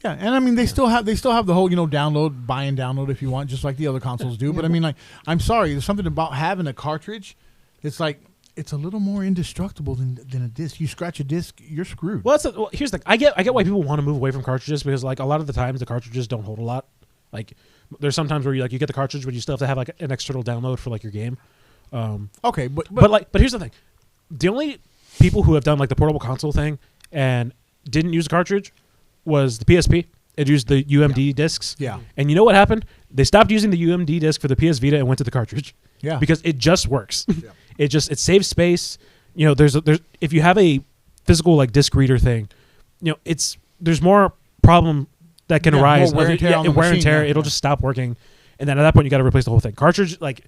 yeah, and I mean they still have the whole download, buy and download if you want, just like the other consoles do. Yeah, But I mean, like, I'm sorry, there's something about having a cartridge. It's like it's a little more indestructible than a disc. You scratch a disc, you're screwed. Well, here's the thing. I get why people want to move away from cartridges because like a lot of the times the cartridges don't hold a lot. Like there's sometimes where you get the cartridge, but you still have to have like an external download for like your game. Okay, but here's the thing: the only people who have done like the portable console thing and didn't use a cartridge was the PSP. It used the UMD discs. Yeah. And you know what happened? They stopped using the UMD disc for the PS Vita and went to the cartridge. Yeah. Because it just works. Yeah. It saves space. There's if you have a physical like disc reader thing, there's more problem that can arise. More wear and tear on the wear and machine, tear. yeah. It'll just stop working, and then at that point you got to replace the whole thing. Cartridge, like,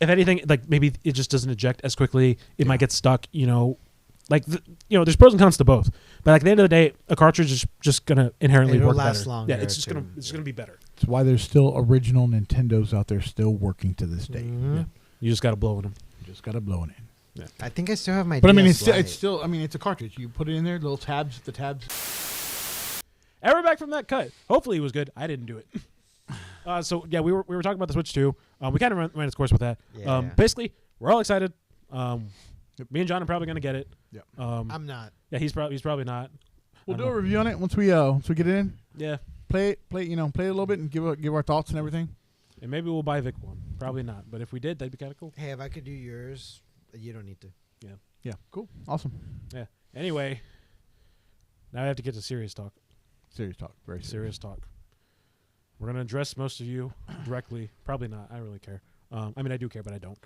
if anything, like maybe it just doesn't eject as quickly. It might get stuck. There's pros and cons to both. But at the end of the day, a cartridge is just gonna inherently It'll work last better. longer Yeah, it's just gonna be better. That's why there's still original Nintendos out there still working to this day. Mhm. Yeah. You just got to blow in them. You just gotta blow it in. I think I still have my. But I mean, DS it's still. I mean, it's a cartridge. You put it in there, little tabs. The tabs. And we're back from that cut. Hopefully it was good. I didn't do it. We were talking about the Switch 2. We kind of ran its course with that. Yeah. Basically, we're all excited. Me and John are probably gonna get it. Yeah. I'm not. Yeah, he's probably not. We'll I do don't a know. review on it once we get it in. Yeah, Play it a little bit and give our thoughts and everything. and maybe we'll buy Vic one. Probably not, but if we did, that'd be kind of cool. Hey, if I could do yours, you don't need to. Yeah. Cool. Awesome. Yeah. Anyway, now I have to get to serious talk. Serious talk. Very serious. Serious talk. We're gonna address most of you directly. Probably not. I don't really care. I mean, I do care, but I don't.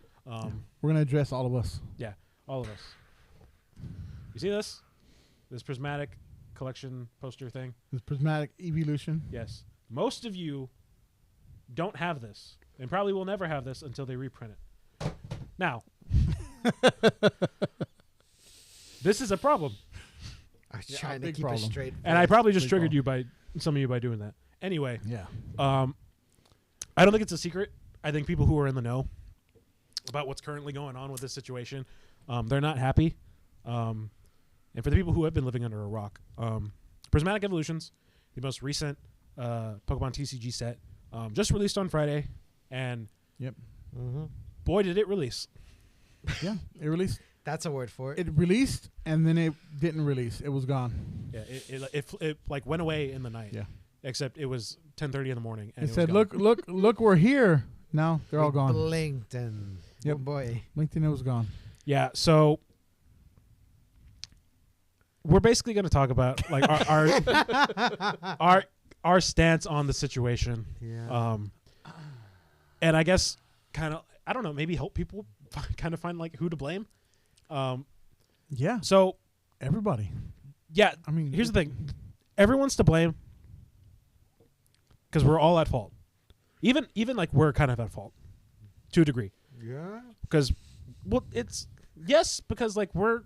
We're gonna address all of us. Yeah, all of us. You see this? This prismatic collection poster thing? This prismatic evolution. Yes. Most of you don't have this and probably will never have this until they reprint it. Now, this is a problem. I was Yeah, trying to big keep problem. it straight. And I probably just Big triggered you by some of you by doing that. Anyway, Yeah. I don't think it's a secret. I think people who are in the know about what's currently going on with this situation, they're not happy. And for the people who have been living under a rock, Prismatic Evolutions, the most recent Pokemon TCG set, just released on Friday, and Yep. Mm-hmm. boy, did it release. Yeah. It released. That's a word for it. It released and then it didn't release. It was gone. Yeah, it like went away in the night. Yeah. Except it was 10:30 in the morning. And It was said, gone. "Look, we're here." Now they're all It gone. Blinked and Yep. oh boy. LinkedIn, it was gone. Yeah, so we're basically going to talk about like our stance on the situation. Yeah. And I guess kind of I don't know, maybe help people kind of find like who to blame. Yeah. So Everybody. yeah, I mean, here's the thing: everyone's to blame because we're all at fault. Even like we're kind of at fault to a degree. Yeah. Because it's yes, because like we're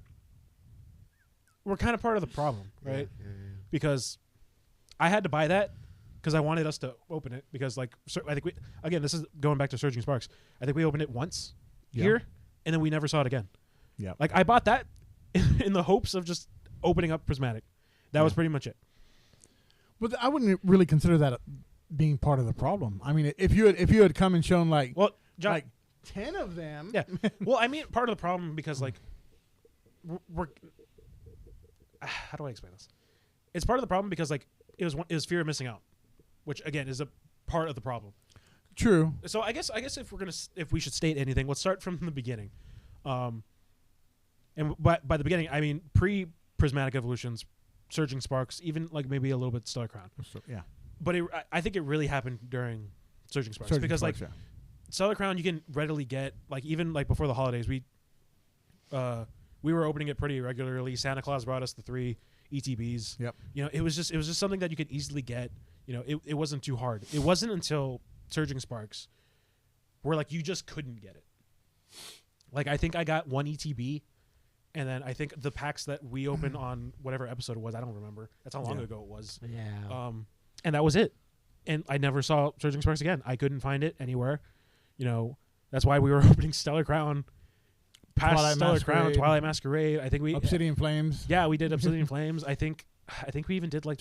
kind of part of the problem, right? Yeah. Because I had to buy that because I wanted us to open it because like I think this is going back to Surging Sparks. I think we opened it once here and then we never saw it again. Yeah. Like I bought that in the hopes of just opening up Prismatic. That was pretty much it. But I wouldn't really consider that being part of the problem. I mean, if you had come and shown like Well, John, like 10 of them. yeah. Well, I mean part of the problem because like we're how do I explain this? It's part of the problem because like it was fear of missing out, which again is a part of the problem. True. So I guess if we should state anything, let's start from the beginning. And by the beginning, I mean pre-Prismatic Evolutions, Surging Sparks, even like maybe a little bit Stellar Crown. So, yeah. But I think it really happened during Surging Sparks Surging because Sparks, like Stellar Crown you can readily get like even like before the holidays we were opening it pretty regularly. Santa Claus brought us the 3 ETBs. Yep. You know, it was just something that you could easily get. You know, it wasn't too hard. It wasn't until Surging Sparks where like you just couldn't get it. Like I think I got 1 ETB, and then I think the packs that we opened on whatever episode it was, I don't remember. That's how long ago it was. Yeah. and that was it. And I never saw Surging Sparks again. I couldn't find it anywhere. That's why we were opening Stellar Crown, past Twilight Stellar Crown, Masquerade. Twilight Masquerade. I think we Obsidian Flames. Yeah, we did Obsidian Flames. I think we even did like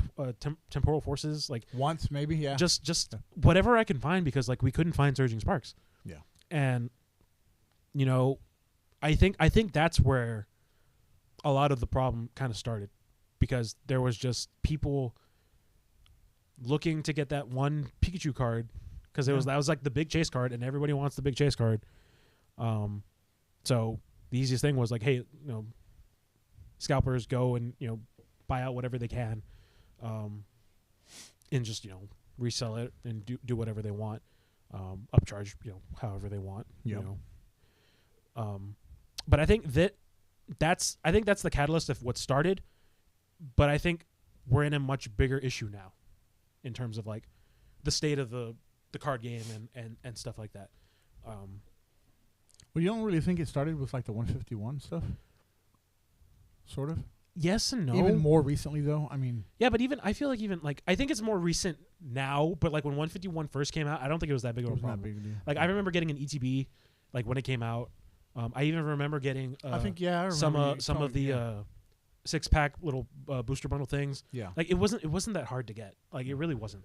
Temporal Forces, like Once, maybe, yeah. just whatever I can find, because like we couldn't find Surging Sparks. Yeah. And I think that's where a lot of the problem kind of started, because there was just people looking to get that one Pikachu card, because that was like the big chase card, and everybody wants the big chase card. So the easiest thing was like, hey, scalpers go and buy out whatever they can, and just resell it and do whatever they want, upcharge however they want. But I think that's the catalyst of what started. But I think we're in a much bigger issue now, in terms of like the state of the card game and stuff like that. Well, you don't really think it started with like the 151 stuff? Sort of? Yes and no. Even more recently, though? I mean... Yeah, but I feel like I think it's more recent now, but like when 151 first came out, I don't think it was that big of a problem. Big deal. Like, I remember getting an ETB like when it came out. I even remember getting I think, I remember some of the 6-pack little booster bundle things. Yeah. Like, it wasn't that hard to get. Like, it really wasn't.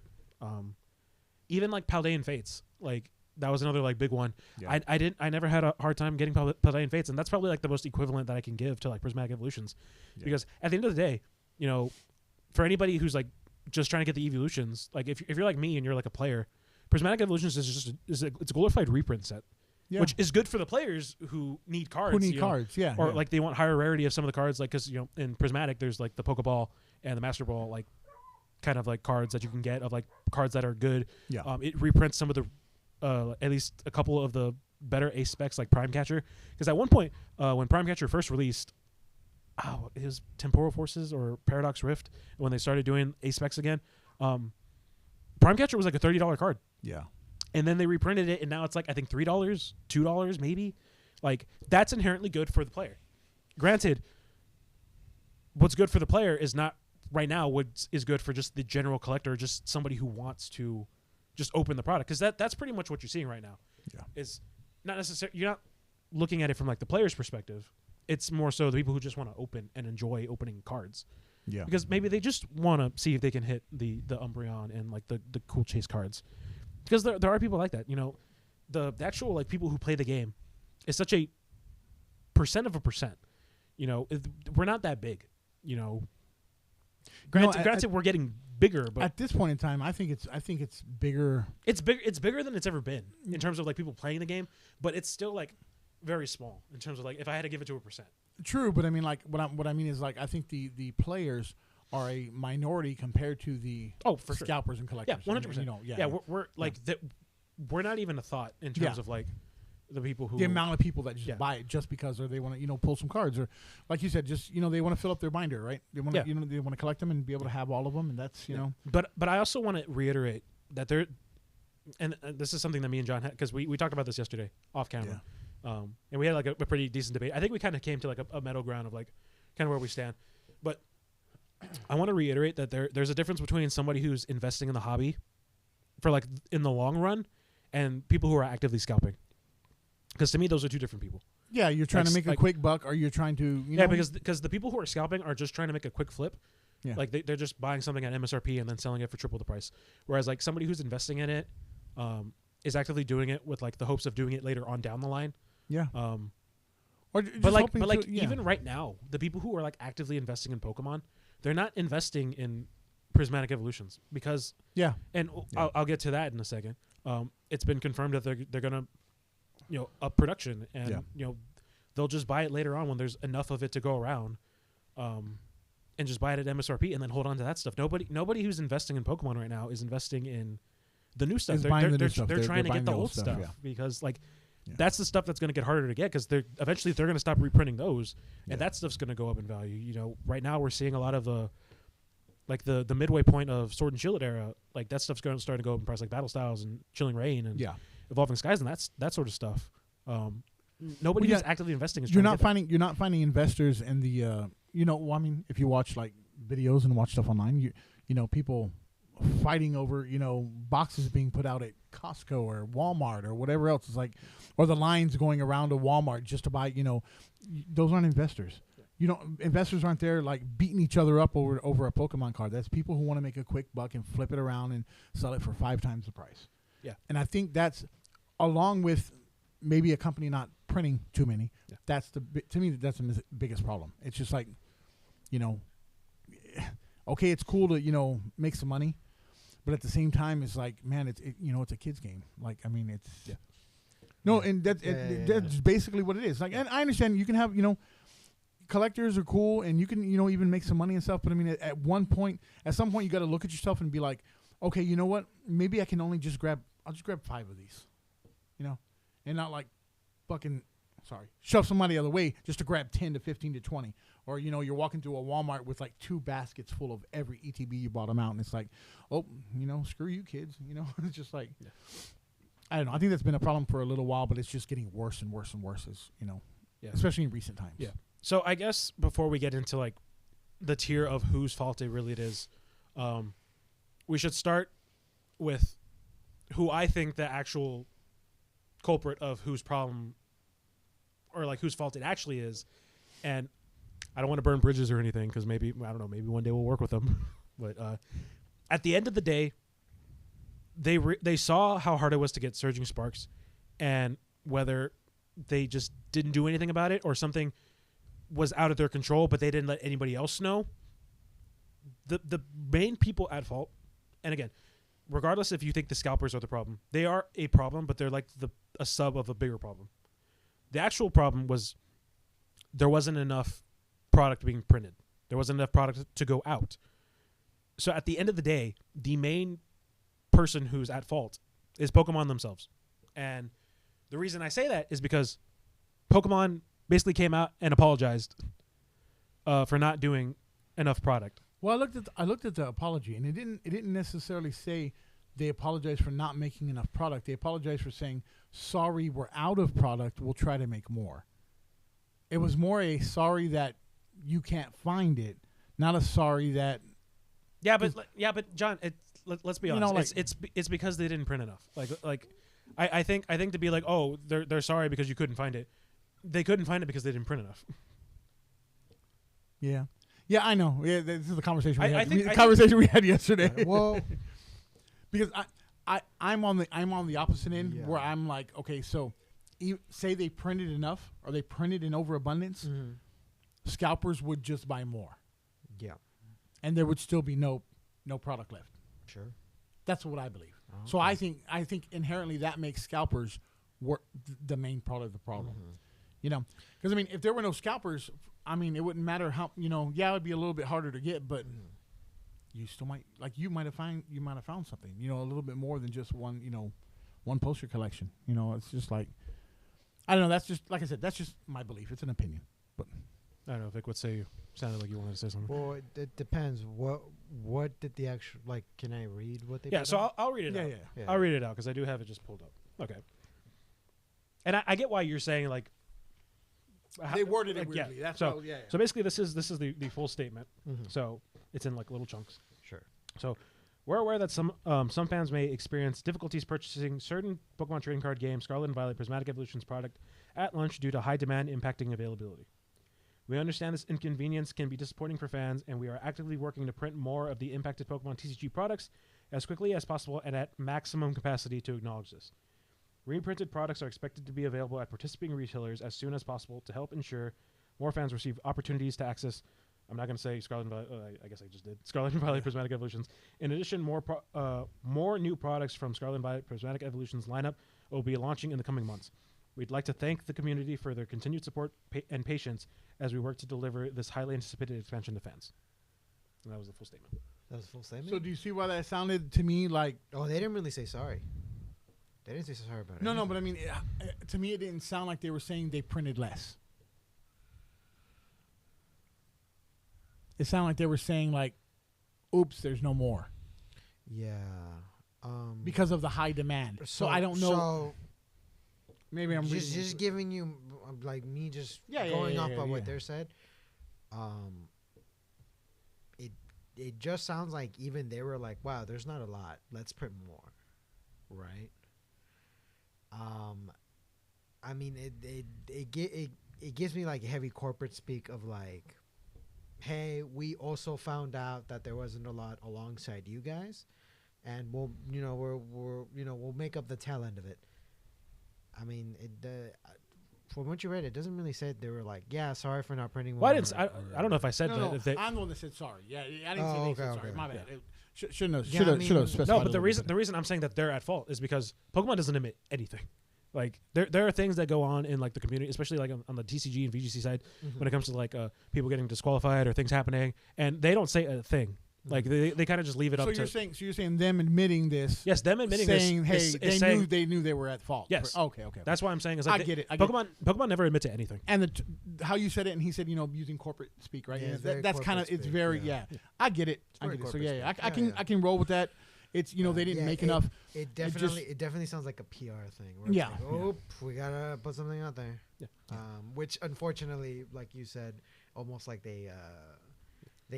Even like Paldean Fates, like that was another like big one. Yeah. I never had a hard time getting Paldean Fates, and that's probably like the most equivalent that I can give to like Prismatic Evolutions. Yeah. Because at the end of the day, for anybody who's like just trying to get the evolutions, like if you're like me and you're like a player, Prismatic Evolutions it's a glorified reprint set. Yeah. Which is good for the players who need cards. Yeah. Or like they want higher rarity of some of the cards, like because in Prismatic there's like the Pokeball and the Master Ball, like kind of like cards that you can get of like cards that are good. Yeah. It reprints some of the at least a couple of the better ace specs, like Prime Catcher, because at one point when Prime Catcher first released, it was Temporal Forces or Paradox Rift, when they started doing ace specs again. Prime Catcher was like a $30 card. Yeah. And then they reprinted it, and now it's like, I think $3, $2 maybe. Like, that's inherently good for the player. Granted, what's good for the player is not right now what is good for just the general collector, just somebody who wants to just open the product. Because that's pretty much what you're seeing right now. Yeah. Is not necessarily, you're not looking at it from like the player's perspective. It's more so the people who just want to open and enjoy opening cards. Yeah. Because maybe they just want to see if they can hit the Umbreon and like the cool chase cards. Because there are people like that, the actual like people who play the game is such a percent of a percent. We're not that big. Granted, we're getting bigger, but at this point in time, I think it's bigger. It's bigger. It's bigger than it's ever been in terms of like people playing the game, but it's still like very small in terms of like if I had to give it to a percent. True, but I mean like what I mean is like I think the players are a minority compared to the for sure. scalpers and collectors. Yeah, 100%. We're like that. We're not even a thought in terms of like the people who the amount of people that just buy it just because or they want to pull some cards or like you said just they want to fill up their binder, right? They want to they want to collect them and be able to have all of them, and that's But I also want to reiterate that there, and this is something that me and John had, because we talked about this yesterday off camera, and we had like a pretty decent debate. I think we kind of came to like a middle ground of like kind of where we stand, but. I want to reiterate that there's a difference between somebody who's investing in the hobby for like in the long run and people who are actively scalping. Because to me, those are two different people. Yeah, you're trying to make a quick buck, or you're trying to because the people who are scalping are just trying to make a quick flip. Yeah. Like they're just buying something at MSRP and then selling it for triple the price. Whereas like somebody who's investing in it is actively doing it with like the hopes of doing it later on down the line. Yeah. Even right now, the people who are like actively investing in Pokemon, they're not investing in Prismatic Evolutions because I'll get to that in a second. It's been confirmed that they're gonna up production and they'll just buy it later on when there's enough of it to go around, and just buy it at MSRP and then hold on to that stuff. Nobody who's investing in Pokemon right now is investing in the new stuff. They're trying to get the old stuff because like. Yeah. That's the stuff that's going to get harder to get because eventually they're going to stop reprinting those, and that stuff's going to go up in value. Right now we're seeing a lot of the midway point of Sword and Shield era, like that stuff's starting to go up in price, like Battle Styles and Chilling Reign and Evolving Skies, and that sort of stuff. Nobody who's actively investing is. You're not finding investors in the I mean, if you watch like videos and watch stuff online, people fighting over, boxes being put out at Costco or Walmart or whatever else. It's like, or the lines going around to Walmart just to buy, those aren't investors. Investors aren't there like beating each other up over a Pokemon card. That's people who want to make a quick buck and flip it around and sell it for 5 times the price. Yeah. And I think that's, along with maybe a company not printing too many, that's to me, that's the biggest problem. It's just like, okay, it's cool to, make some money, but at the same time, it's like, man, it's a kid's game. Like, I mean, it's no, and that's basically what it is. Like, and I understand you can have, collectors are cool, and you can, even make some money and stuff. But I mean, at some point, you got to look at yourself and be like, okay, you know what? Maybe I can only I'll just grab 5 of these, and not like fucking, shove somebody the other way just to grab 10 to 15 to 20. Or, you're walking through a Walmart with like 2 baskets full of every ETB you bought them out. And it's like, oh, screw you kids. It's just like, I don't know. I think that's been a problem for a little while, but it's just getting worse and worse and worse as, especially in recent times. Yeah. So I guess before we get into like the tier of whose fault it really is, we should start with who I think the actual culprit of whose problem or like whose fault it actually is. And I don't want to burn bridges or anything because maybe one day we'll work with them. But at the end of the day, they saw how hard it was to get Surging Sparks, and whether they just didn't do anything about it or something was out of their control, but they didn't let anybody else know. The main people at fault, and again, regardless if you think the scalpers are the problem, they are a problem, but they're like a sub of a bigger problem. The actual problem was there wasn't enough product being printed. There wasn't enough product to go out. So at the end of the day, the main person who's at fault is Pokemon themselves. And the reason I say that is because Pokemon basically came out and apologized for not doing enough product. Well, I looked at the apology, and it didn't necessarily say they apologized for not making enough product. They apologized for saying, sorry, we're out of product. We'll try to make more. It was more a sorry that you can't find it, not a sorry that. Yeah, but John, let's be honest. It's because they didn't print enough. I think to be like, oh, they're sorry because you couldn't find it. They couldn't find it because they didn't print enough. Yeah. Yeah, I know. Yeah, this is the conversation we had yesterday. Well, because I'm on the opposite end where I'm like, okay, so say they printed enough or they printed in overabundance, scalpers would just buy more. Yeah. And there would still be no product left. Sure. That's what I believe. Oh, so I think inherently that makes scalpers the main part of the problem. Because I mean, if there were no scalpers, I mean, it wouldn't matter how it would be a little bit harder to get, but you still might have found something, a little bit more than just one poster collection. It's just like, I don't know. That's just, like I said, that's just my belief. It's an opinion, but I don't know. Vic, what say you? Sounded like you wanted to say something. Well, it depends. What did the actual, like, can I read what they? Yeah, so I'll read it out. Yeah. I'll read it out because I do have it just pulled up. Okay. And I get why you're saying like. They worded it weirdly. Yeah. That's so basically, this is the full statement. So it's in like little chunks. Sure. So we're aware that some fans may experience difficulties purchasing certain Pokemon trading card games, Scarlet and Violet Prismatic Evolutions product at launch due to high demand impacting availability. We understand this inconvenience can be disappointing for fans, and we are actively working to print more of the impacted Pokemon TCG products as quickly as possible and at maximum capacity to acknowledge this. Reprinted products are expected to be available at participating retailers as soon as possible to help ensure more fans receive opportunities to access. I'm not going to say Scarlet and Violet. I guess I just did. Scarlet and Violet Prismatic Evolutions. In addition, more new products from Scarlet and Violet Prismatic Evolutions lineup will be launching in the coming months. We'd like to thank the community for their continued support and patience as we work to deliver this highly anticipated expansion to fans. And that was the full statement. That was a full statement. So do you see why that sounded to me like? Oh, they didn't really say sorry. They didn't say sorry about it. No, but I mean, to me, it didn't sound like they were saying they printed less. It sounded like they were saying like, "Oops, there's no more." Yeah. Because of the high demand. So I don't know. So maybe I'm just giving you like me just going off of what they said. It it just sounds like even they were like, wow, there's not a lot. Let's print more, right? I mean, it gives me like heavy corporate speak of like, hey, we also found out that there wasn't a lot alongside you guys, and we'll we'll make up the tail end of it. I mean, from what you read, it doesn't really say they were like, yeah, sorry for not printing more. Well, I don't know if I said No, that. no, If they, I'm the one that said sorry. Yeah, I didn't say Oh, they said okay, sorry. okay. My bad. Yeah. Should have Yeah, I mean- specified. no, a but little bit. the reason I'm saying that they're at fault is because Pokemon doesn't admit anything. Like there are things that go on in like the community, especially like on the TCG and VGC side, when it comes to like people getting disqualified or things happening, and they don't say a thing. Like they kind of just leave it up. So you're saying them admitting this? Yes, them admitting saying, this. hey, is saying, they knew they were at fault. Yes. Okay. That's why I'm saying is like I get it. Pokemon never admit to anything. And how you said it, and he said, using corporate speak, right? Yeah, Yeah, it's very that's kind of corporate it's speak, very yeah. I get it. very So corporate yeah, speak. I can roll with that. It's they didn't make enough. It definitely sounds like a PR thing. Where Yeah. it's like, we gotta put something out there. Yeah. Which unfortunately, like you said, almost like they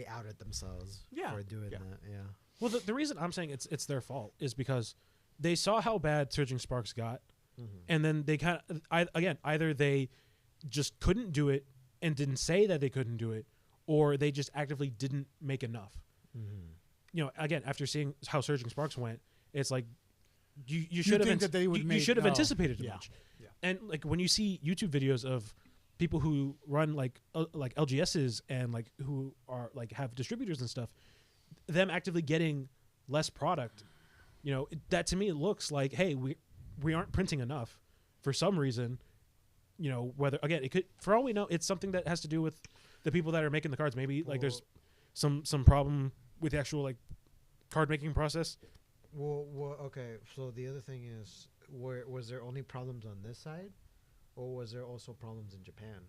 outed themselves for doing that. Yeah. Well, the reason I'm saying it's their fault is because they saw how bad Surging Sparks got, and then they kind of either they just couldn't do it and didn't say that they couldn't do it, or they just actively didn't make enough. Again, after seeing how Surging Sparks went, it's like you should have you should have anticipated it much. Yeah. And like when you see YouTube videos of people who run like LGSs and like who are like have distributors and stuff, them actively getting less product, that to me it looks like, hey, we aren't printing enough for some reason. Whether again it could, for all we know, it's something that has to do with the people that are making the cards. Maybe like there's some problem with the actual like card making process. Well, okay. So the other thing is, was there only problems on this side, or was there also problems in Japan,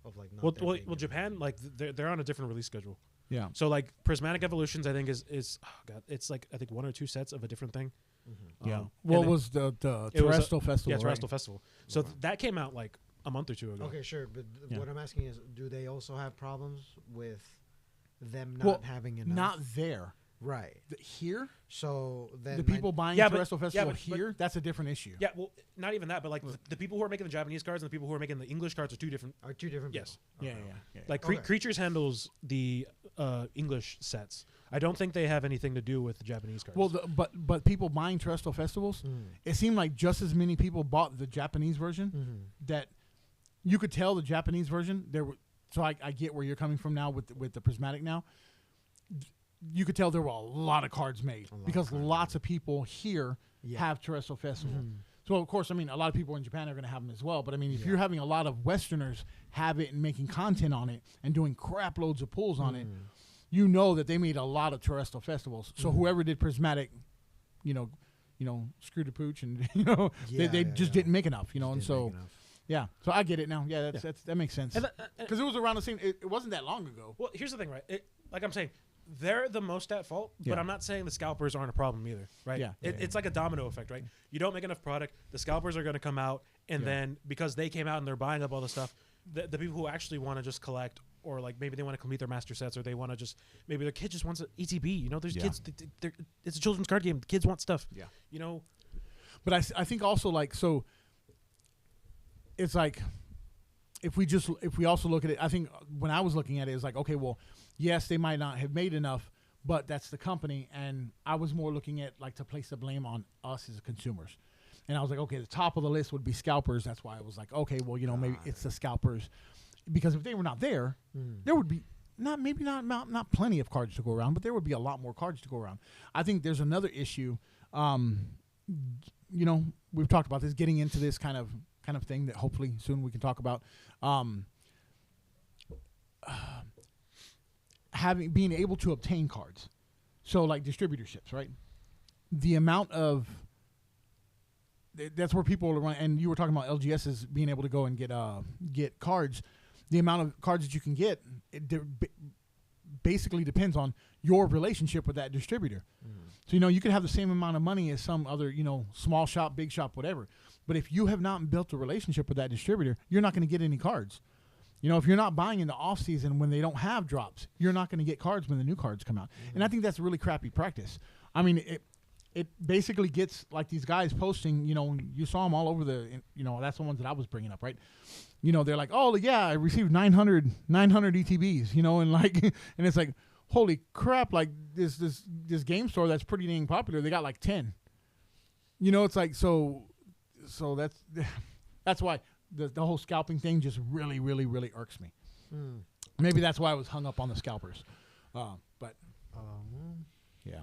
of like not? Well, Japan, like they're on a different release schedule. Yeah. So like Prismatic Evolutions, I think is it's like I think 1 or 2 sets of a different thing. Yeah. What was the Terrestrial Festival? Yeah, right? Terrestrial Festival. So that came out like a month or 2 ago. Okay, sure. But what I'm asking is, do they also have problems with them not having enough? Not there. Right. Here? So then The people buying Terrestrial Festival here, that's a different issue. Yeah, well, not even that, but like the people who are making the Japanese cards and the people who are making the English cards are two different. Yes. People. Yeah. Like Creatures handles the English sets. I don't think they have anything to do with the Japanese cards. Well, but people buying Terrestrial Festivals, it seemed like just as many people bought the Japanese version that you could tell the Japanese version there were. So I get where you're coming from now with the Prismatic now. You could tell there were a lot of cards made because lots of people here have Terrestrial Festival. So, of course, I mean, a lot of people in Japan are going to have them as well. But, I mean, if you're having a lot of Westerners have it and making content on it and doing crap loads of pulls on it, you know that they made a lot of Terrestrial Festivals. So whoever did Prismatic, screwed the pooch and, they just didn't make enough, and so... Yeah, so I get it now. Yeah, that makes sense. Because it was around the same. It wasn't that long ago. Well, here's the thing, right? Like I'm saying, they're the most at fault, but I'm not saying the scalpers aren't a problem either, right? Yeah. It's like a domino effect, right? You don't make enough product, the scalpers are going to come out, and then because they came out and they're buying up all the stuff, the people who actually want to just collect, or like maybe they want to complete their master sets, or they want to just maybe their kid just wants an ETB. There's kids. It's a children's card game. The kids want stuff. Yeah. But I think also like so. It's like if we also look at it, I think when I was looking at it, it's like, okay, well, yes, they might not have made enough, but that's the company. And I was more looking at like to place the blame on us as consumers. And I was like, okay, the top of the list would be scalpers. That's why I was like, okay, well, maybe it's the scalpers, because if they were not there, there would be not plenty of cards to go around, but there would be a lot more cards to go around. I think there's another issue. We've talked about this, getting into this kind of thing that hopefully soon we can talk about. Being able to obtain cards, so like distributorships, right? The amount of that's where people are running, and you were talking about LGSs being able to go and get cards. The amount of cards that you can get basically depends on your relationship with that distributor. So, you could have the same amount of money as some other, small shop, big shop, whatever. But if you have not built a relationship with that distributor, you're not going to get any cards. You know, if you're not buying in the off season when they don't have drops, you're not going to get cards when the new cards come out. And I think that's a really crappy practice. I mean, it basically gets like these guys posting, you know, you saw them all over you know, that's the ones that I was bringing up, right? You know, they're like, oh, yeah, I received 900 ETBs, you know, and like, and it's like, holy crap, like this game store that's pretty dang popular, they got like 10. You know, it's like, so that's why the whole scalping thing just really, really, really irks me. Maybe that's why I was hung up on the scalpers. But yeah.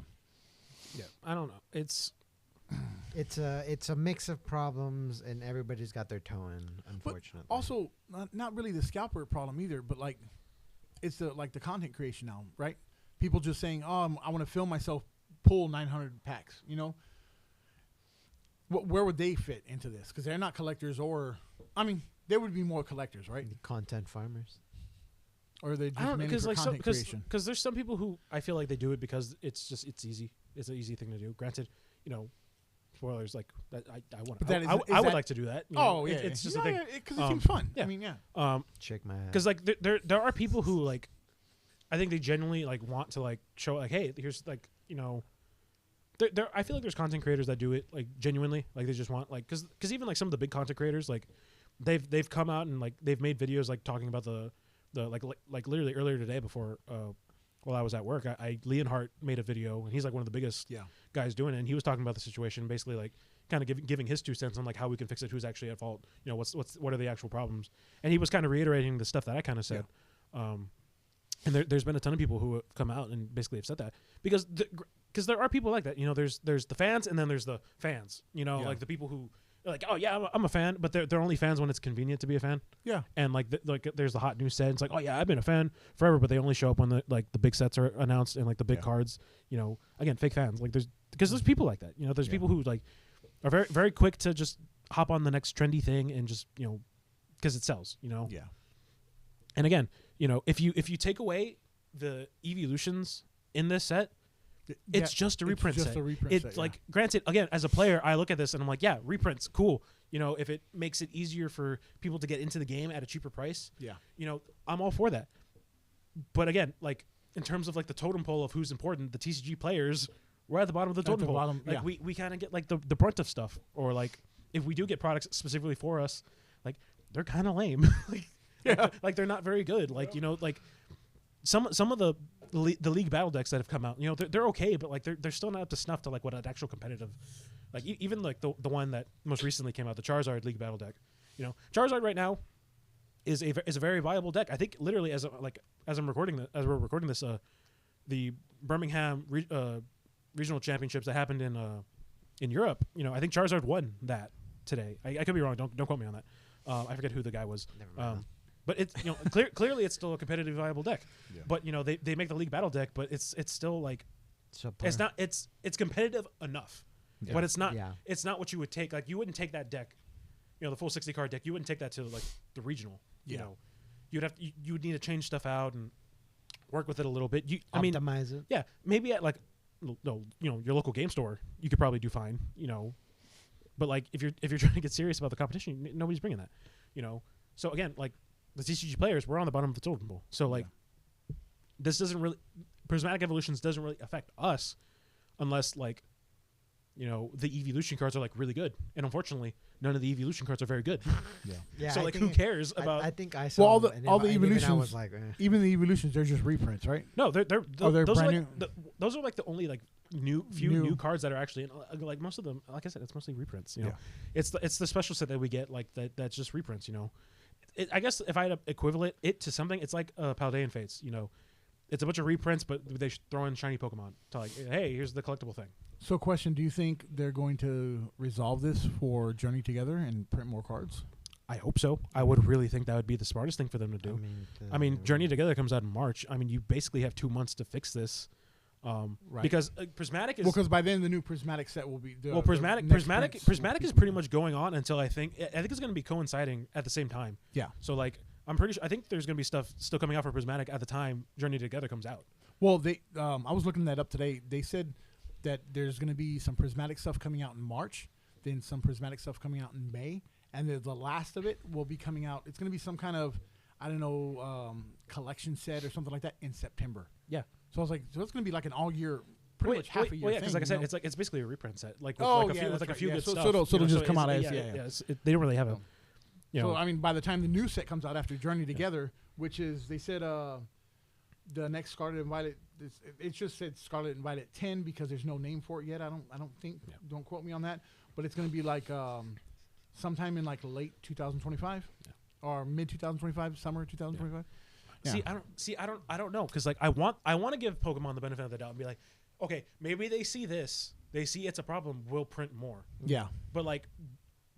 Yeah, I don't know. It's a mix of problems, and everybody's got their toe in, unfortunately. But also, not really the scalper problem either, but like it's the content creation now, right? People just saying, "Oh, I want to film myself pull 900 packs." You know, where would they fit into this? Because they're not collectors, or I mean, they would be more collectors, right? Content farmers. Or they just mainly for content creation. Because there's some people who I feel like they do it because it's easy. It's an easy thing to do. Granted, you know, spoilers like that. I would like to do that. Yeah, it's just a thing because it seems fun. Yeah. I mean, yeah. Check my ass. Because like there are people who like, I think they genuinely like want to like show like, hey, here's like, you know, there I feel like there's content creators that do it like genuinely, like they just want like because even like some of the big content creators like they've come out and like they've made videos like talking about the like literally earlier today before while I was at work, Leonhardt made a video, and he's like one of the biggest guys doing it, and he was talking about the situation, basically like kind of giving his 2 cents on like how we can fix it, who's actually at fault, you know, what are the actual problems, and he was kind of reiterating the stuff that I kind of said, and there's been a ton of people who have come out and basically have said that because there are people like that, you know, there's the fans and then there's the fans, you know, like the people who are like, oh yeah, I'm a fan, but they're only fans when it's convenient to be a fan. Yeah. And like there's the hot new set. It's like, oh yeah, I've been a fan forever, but they only show up when the big sets are announced and like the big cards. You know, again, fake fans. Like there's people like that. You know, there's people who like are very very quick to just hop on the next trendy thing and just, you know, because it sells. You know. Yeah. And again, you know, if you take away the evolutions in this set, it's just a reprint set. It's like, granted, again, as a player, I look at this and I'm like, yeah, reprints, cool. You know, if it makes it easier for people to get into the game at a cheaper price, you know, I'm all for that. But again, like in terms of like the totem pole of who's important, the TCG players, we're at the bottom of the totem pole. Like we kind of get like the brunt of stuff, or like if we do get products specifically for us, like they're kind of lame. like they're not very good. Like, you know, like some of the league battle decks that have come out, you know, they're okay, but like they're still not up to snuff to like what an actual competitive, like even like the one that most recently came out, the Charizard league battle deck. You know, Charizard right now is a very viable deck. I think literally as we're recording this, the Birmingham regional championships that happened in Europe, you know, I think Charizard won that today. I could be wrong. Don't quote me on that. I forget who the guy was. Never mind. But it's, you know, clearly it's still a competitive viable deck. Yeah. But you know, they make the league battle deck, but it's still like it's competitive enough. Yeah. But it's not what you would take. Like you wouldn't take that deck, you know, the full 60 card deck. You wouldn't take that to like the regional. You know, you would need to change stuff out and work with it a little bit. Optimize it. Yeah, maybe at like your local game store, you could probably do fine. You know, but like if you're trying to get serious about the competition, nobody's bringing that. You know, so again, like the TCG players, we're on the bottom of the totem pole. So like, this doesn't really, Prismatic Evolutions doesn't really affect us unless like, you know, the evolution cards are like really good, and unfortunately, none of the evolution cards are very good. Yeah. So like, who cares about? I think I saw all the evolutions. I was like, even the evolutions, they're just reprints, right? No, they're those are brand like those are like the only like new cards that are actually in, like most of them. Like I said, it's mostly reprints. You know, it's the special set that we get like that's just reprints. You know, I guess if I had to equivalent it to something, it's like Paldean Fates. You know, it's a bunch of reprints, but they throw in shiny Pokemon to like, hey, here's the collectible thing. So, question: do you think they're going to resolve this for Journey Together and print more cards? I hope so. I would really think that would be the smartest thing for them to do. I mean, Journey Together comes out in March. I mean, you basically have 2 months to fix this. Right. Because Prismatic is because by then the new Prismatic set will be Prismatic is pretty much going on until I think it's going to be coinciding at the same time. Yeah. So like I'm pretty sure I think there's going to be stuff still coming out for Prismatic at the time Journey Together comes out. Well, they I was looking that up today. They said that there's going to be some Prismatic stuff coming out in March, then some Prismatic stuff coming out in May, and the last of it will be coming out. It's going to be some kind of I don't know, collection set or something like that in September. Yeah. So I was like, so it's going to be like an all year, pretty much half a year. Well, yeah, because like I said, it's basically a reprint set. Like with a few good stuff. So it'll just come out as they don't really have a. So I mean, by the time the new set comes out after Journey Together, which is they said the next Scarlet and Violet, it just said Scarlet and Violet 10 because there's no name for it yet. I don't think. Yeah. Don't quote me on that, but it's going to be like sometime in like late 2025 or mid 2025, summer 2025. Yeah. I don't know because like I want to give Pokemon the benefit of the doubt and be like, okay, maybe they see it's a problem, we'll print more. Yeah, but like,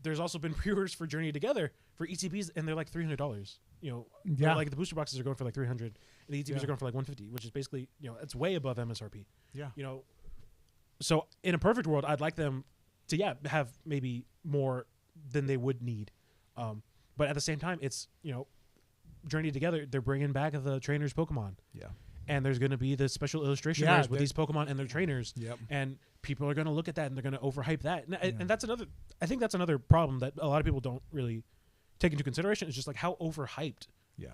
there's also been pre-orders for Journey Together for ETBs and they're like $300. Like the booster boxes are going for like $300, and the ETBs are going for like $150, which is basically it's way above MSRP. Yeah, so in a perfect world, I'd like them to have maybe more than they would need, but at the same time, it's Journey Together, they're bringing back the trainers Pokemon. Yeah. And there's going to be the special illustration rares with these Pokemon and their trainers. Yep. And people are going to look at that and they're going to overhype that. And that's another problem that a lot of people don't really take into consideration. Is just like how overhyped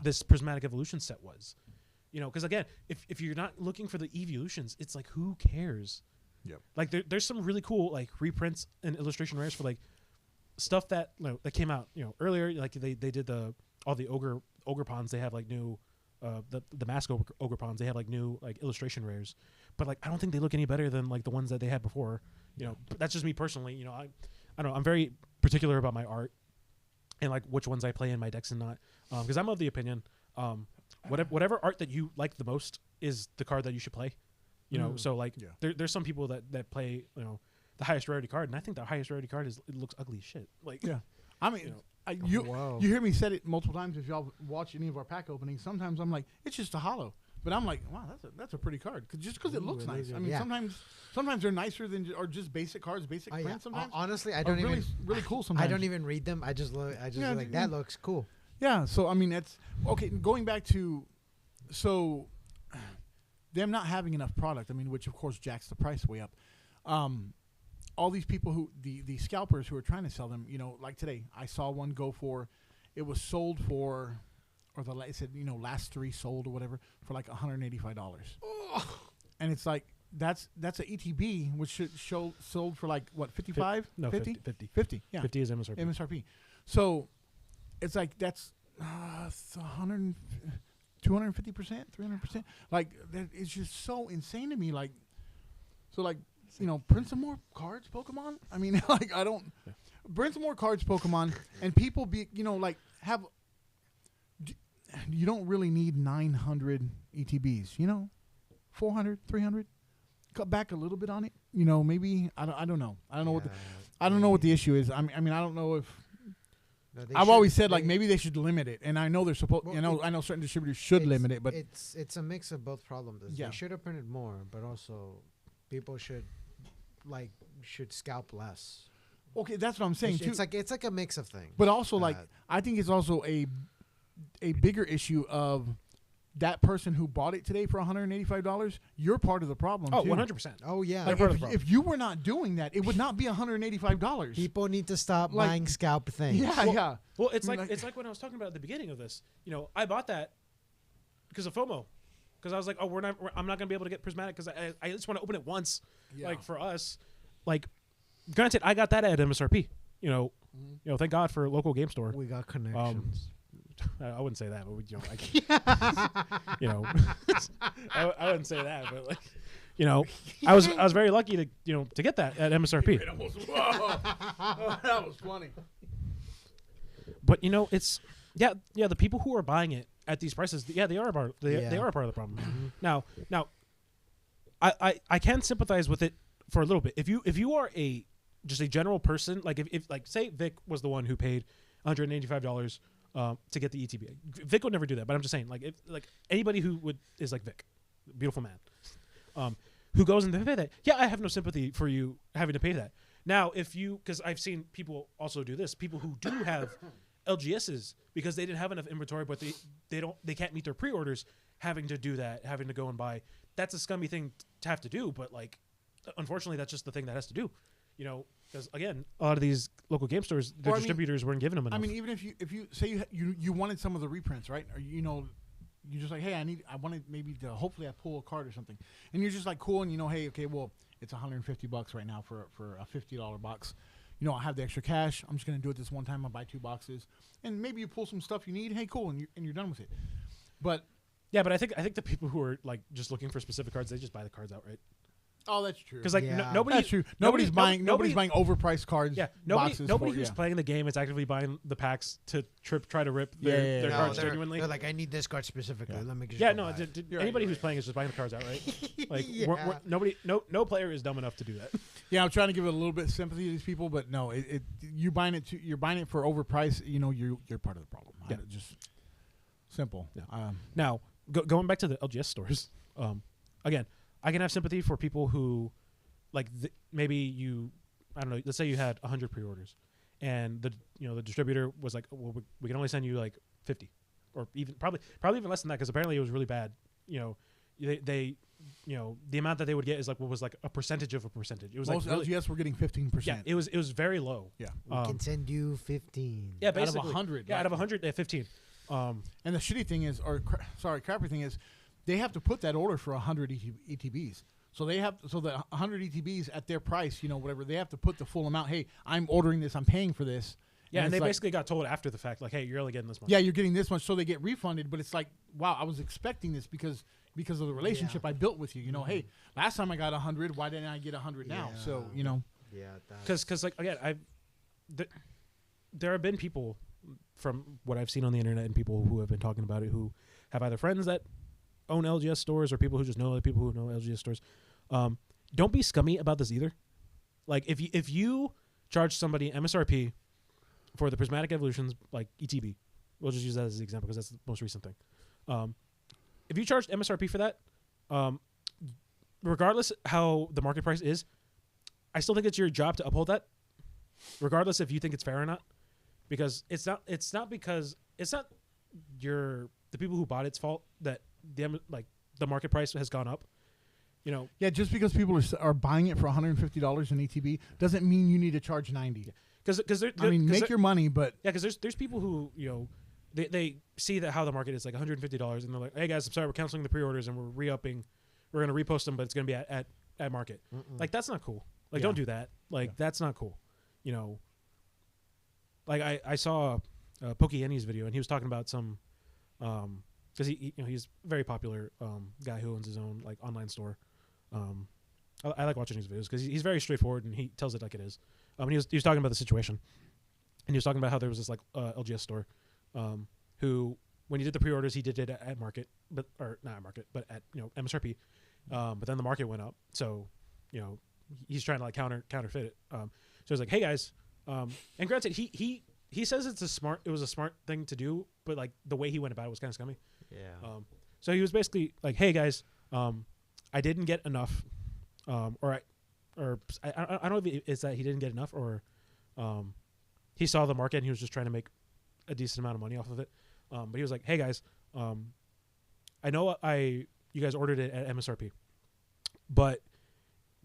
this Prismatic Evolution set was. Because again, if you're not looking for the evolutions, it's like, who cares? Yep. Like there's some really cool like reprints and illustration rares for like stuff that that came out earlier. Like they did all the ogre ponds. They have like new the mask ogre ponds. They have like new like illustration rares, but like I don't think they look any better than like the ones that they had before. But that's just me personally. I don't know. I'm very particular about my art and like which ones I play in my decks and not, because I'm of the opinion whatever art that you like the most is the card that you should play. So like there's some people that play the highest rarity card, and I think the highest rarity card it looks ugly as shit. Like I mean. You hear me said it multiple times if y'all watch any of our pack openings. Sometimes I'm like, it's just a hollow, but I'm like, wow, that's a pretty card just because it looks nice. I mean, sometimes they're nicer than or just basic cards, basic prints. Sometimes honestly, I don't even really cool. Sometimes I don't even read them. I just like that looks cool. Yeah. So I mean, that's okay. Going back to them not having enough product. I mean, which of course jacks the price way up. All these people who the scalpers who are trying to sell them, like today, I saw one go for, it was sold for, or it said, last 3 sold or whatever for like $185. Oh. And it's like that's an ETB which should sold for like what 55? No, 50? 50. Yeah, 50 is MSRP. So it's like that's 100, 250%, 300%. Like that is just so insane to me. Like so like. Print some more cards, Pokemon. I mean, like print some more cards, Pokemon, and people you don't really need 900 ETBs, 400, 300, cut back a little bit on it, maybe, I don't know. I don't know what the issue is. I mean, I don't know if, I've always said like maybe they should limit it, and I know they're supposed. Well, I know certain distributors should limit it, but it's a mix of both problems. They should have printed more, but also people should scalp less. Okay, that's what I'm saying too. It's like a mix of things. But also, I think it's also a bigger issue of that person who bought it today for $185. You're part of the problem. Oh, too. 100%. Oh yeah. Like if you were not doing that, it would not be $185. People need to stop buying scalp things. Yeah, Well, it's like when I was talking about at the beginning of this. I bought that because of FOMO. Because I was like, I'm not going to be able to get Prismatic because I just want to open it once. Yeah. Like for us, like granted, I got that at MSRP. Thank God for local game store. We got connections. I wouldn't say that, but I wouldn't say that, but like, I was very lucky to get that at MSRP. That was funny. But it's the people who are buying it at these prices, they are part of the problem. Mm-hmm. Now, I can sympathize with it for a little bit. If you are just a general person, like if like say Vic was the one who paid $185 to get the ETB, Vic would never do that. But I'm just saying, like anybody who is like Vic, beautiful man, who goes and they pay that. Yeah, I have no sympathy for you having to pay that. Now, because I've seen people also do this, people who do have LGSs because they didn't have enough inventory, but they can't meet their pre-orders, having to do that, having to go and buy. That's a scummy thing to have to do, but like, unfortunately, that's just the thing that has to do. Because again, a lot of these local game stores, their distributors weren't giving them enough. I mean, even if you say you wanted some of the reprints, right? Or you just like, hey, I wanted maybe to hopefully I pull a card or something, and you're just like cool, and hey, okay, well, it's $150 right now for a $50 box. I have the extra cash. I'm just gonna do it this one time. I'll buy 2 boxes, and maybe you pull some stuff you need. Hey, cool, and you're done with it. But yeah, but I think the people who are like just looking for specific cards, they just buy the cards outright. Oh, that's true. Because like nobody, that's true. Nobody's buying overpriced cards. Yeah, nobody who's playing the game is actively buying the packs to try to rip their cards genuinely. They're like, I need this card specifically. Yeah. Let me just anybody who's playing is just buying the cards outright. Like no player is dumb enough to do that. Yeah, I'm trying to give it a little bit of sympathy to these people, but no, you're buying it for overpriced. You're part of the problem. Yeah. Just simple. Yeah. Now going back to the LGS stores, again. I can have sympathy for people who, like, maybe I don't know. Let's say you had 100 pre-orders, and the distributor was like, well, we can only send you like 50, or even probably even less than that, because apparently it was really bad. They the amount that they would get is like what was like a percentage of a percentage. It was most like LGS were getting 15%. Yeah, it was very low. Yeah, we can send you 15. Yeah, basically out of 100. Yeah, out of 100, 15. And the shitty thing is, crappy thing is, they have to put that order for 100 ETBs. So the 100 ETBs at their price, whatever, they have to put the full amount. Hey, I'm ordering this. I'm paying for this. Yeah, and they basically got told after the fact, like, hey, you're only getting this much. Yeah, you're getting this much, so they get refunded. But it's like, wow, I was expecting this because of the relationship I built with you. Hey, last time I got 100, why didn't I get 100 now? So, Yeah. Because like, again, there have been people from what I've seen on the internet and people who have been talking about it who have either friends that own LGS stores or people who just know other people who know LGS stores. Don't be scummy about this either. Like if you charge somebody MSRP for the Prismatic Evolutions, like ETB, we'll just use that as the example because that's the most recent thing. If you charged MSRP for that, regardless how the market price is, I still think it's your job to uphold that, regardless if you think it's fair or not, because it's not the people who bought it's fault that the market price has gone up. Yeah, just because people are buying it for $150 in ETB doesn't mean you need to charge 90. Because make your money, but yeah, because there's people who they see that how the market is like $150 and they're like, hey guys, I'm sorry, we're canceling the pre-orders and we're re-upping, we're gonna repost them, but it's gonna be at market. Like that's not cool. Like don't do that. Like that's not cool. Like I saw Pokemon video and he was talking about some because he's a very popular guy who owns his own like online store. I like watching his videos because he's very straightforward and he tells it like it is. He was talking about the situation, and he was talking about how there was this like LGS store, who when he did the pre-orders he did it at market, but not at market, but at MSRP, but then the market went up, so he's trying to like counterfeit it. So he's like, hey guys, and granted he says it was a smart thing to do, but like the way he went about it was kind of scummy. Yeah. So he was basically like, hey guys, I didn't get enough, I don't know if it's that he didn't get enough or he saw the market and he was just trying to make a decent amount of money off of it. But he was like, hey guys, I know you guys ordered it at MSRP, but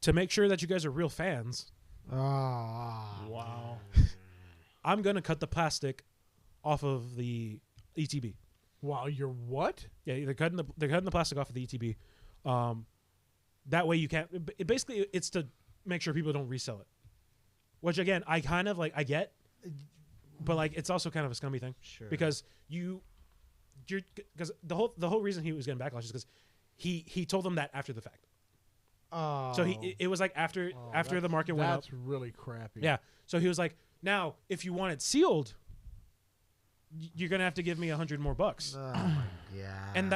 to make sure that you guys are real fans, wow, I'm going to cut the plastic off of the ETB. Wow, you're what? Yeah, they're cutting the plastic off of the ETB. That way you can't. Basically, it's to make sure people don't resell it. Which again, I kind of like. I get, but like it's also kind of a scummy thing. Sure. Because because the whole reason he was getting backlash is because he told them that after the fact. Oh. So it was like after the market went up. That's really crappy. Yeah. So he was like, now if you want it sealed, you're gonna have to give me $100 more. Oh my god! And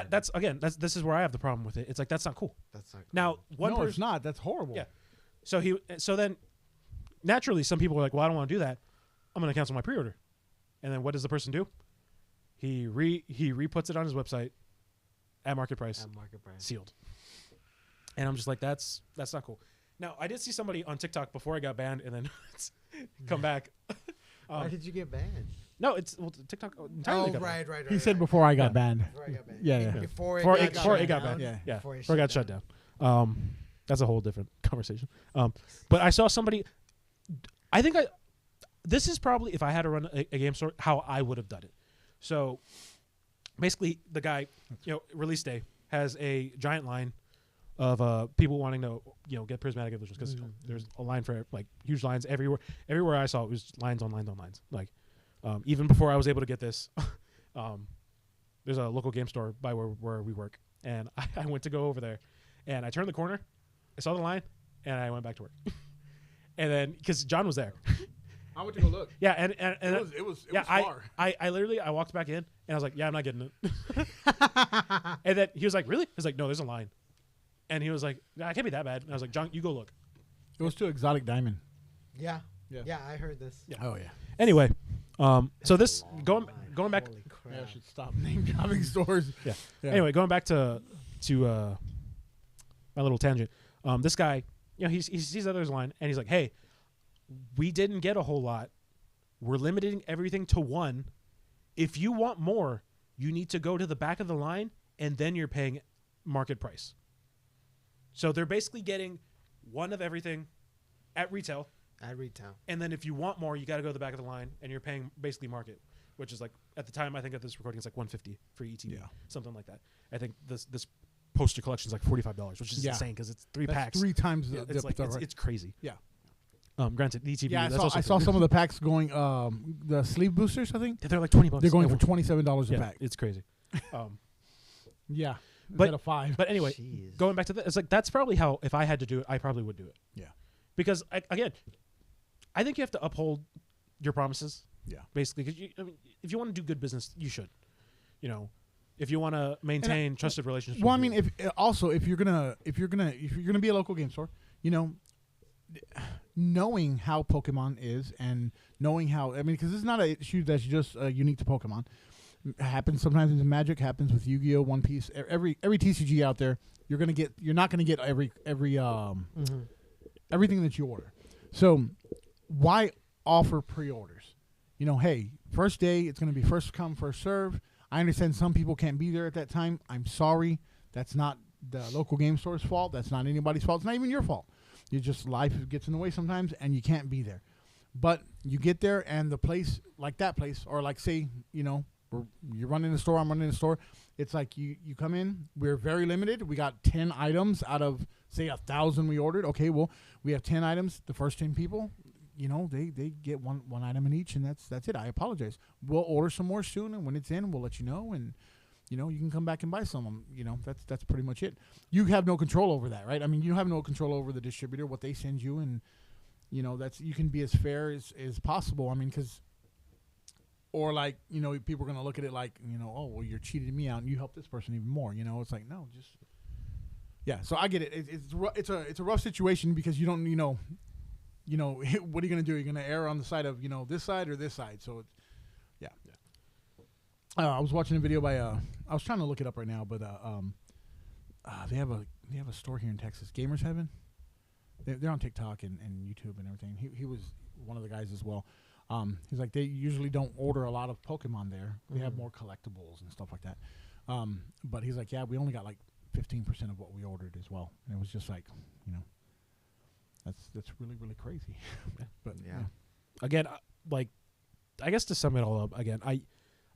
this is where I have the problem with it. It's like that's not cool. That's not cool. Now no, it's not. That's horrible. Yeah. So then, naturally, some people are like, well, I don't want to do that. I'm gonna cancel my pre-order. And then what does the person do? He re-puts it on his website at market price. At market price. Sealed. And I'm just like, that's not cool. Now I did see somebody on TikTok before I got banned, and then come back. Why did you get banned? No, TikTok entirely. Oh, right. He said before I got banned. Before I got banned. Yeah. Before it got down. banned. Yeah. Before it got shut down. That's a whole different conversation. But I saw somebody. I think this is probably, if I had to run a game store, how I would have done it. So basically, the guy, release day has a giant line of people wanting to, get Prismatic Evolutions, because there's a line for like huge lines everywhere. Everywhere I saw it was lines on lines on lines. Like even before I was able to get this, there's a local game store by where we work, and I went to go over there, and I turned the corner, I saw the line, and I went back to work. And then because John was there. I went to go look. Yeah, and it was far. I literally walked back in and I was like, yeah, I'm not getting it. And then he was like, really? I was like, no, there's a line. And he was like, nah, it can't be that bad. And I was like, John, you go look. It was too Exotic Diamond. Yeah, I heard this. Yeah. Oh yeah. Anyway, so this going back. Holy crap. Yeah, I should stop name dropping stores. Yeah. Yeah. Anyway, going back to my little tangent. This guy, he sees that there's a line, and he's like, hey, we didn't get a whole lot. We're limiting everything to one. If you want more, you need to go to the back of the line, and then you're paying market price. So they're basically getting one of everything at retail. At retail. And then if you want more, you got to go to the back of the line, and you're paying basically market, which is like, at the time, I think at this recording, it's like $150 for ETB, something like that. I think this poster collection is like $45, which is insane because it's three packs. 3 times the it's crazy. Yeah. Granted, the ETB. Yeah, that's I saw some of the packs going. The sleeve boosters, I think they're like $20. They're going for $27 a pack. It's crazy. Yeah, but a 5. But anyway, Jeez. going back to that, it's like that's probably how, if I had to do it, I probably would do it. Yeah, because again, I think you have to uphold your promises. Yeah, basically, because if you want to do good business, you should. If you want to maintain trusted relationships. Well, I mean, if you're gonna be a local game store, knowing how Pokemon is and knowing how, because it's not an issue that's just unique to Pokemon. It happens sometimes with Magic, happens with Yu-Gi-Oh, One Piece, every TCG out there. You're not gonna get every everything that you order. So why offer pre-orders? Hey, first day it's gonna be first come first serve. I understand some people can't be there at that time. I'm sorry. That's not the local game store's fault. That's not anybody's fault. It's not even your fault. You just, life gets in the way sometimes, and you can't be there. But you get there, and the place, like that place, or like say, you're running the store, I'm running the store. It's like you come in. We're very limited. We got 10 items out of say 1,000 we ordered. Okay, well we have 10 items. The first 10 people, they get one item in each, and that's it. I apologize. We'll order some more soon, and when it's in, we'll let you know, and you can come back and buy some. That's pretty much it. You have no control over that, right? I mean, you have no control over the distributor, what they send you, and that's, you can be as fair as possible. I mean, because, or like, people are gonna look at it like, oh well, you're cheating me out, and you help this person even more. It's like, no, just So I get it. It's a rough situation because you don't what are you gonna do? You're gonna err on the side of this side or this side. So it's I was watching a video by I was trying to look it up right now, but they have a store here in Texas, Gamers Heaven. They're on TikTok and YouTube and everything. He was one of the guys as well. He's like, they usually don't order a lot of Pokemon there. They have more collectibles and stuff like that. But he's like, yeah, we only got like 15% of what we ordered as well. And it was just like, that's really, really crazy. But yeah. Again, like, I guess to sum it all up, again, I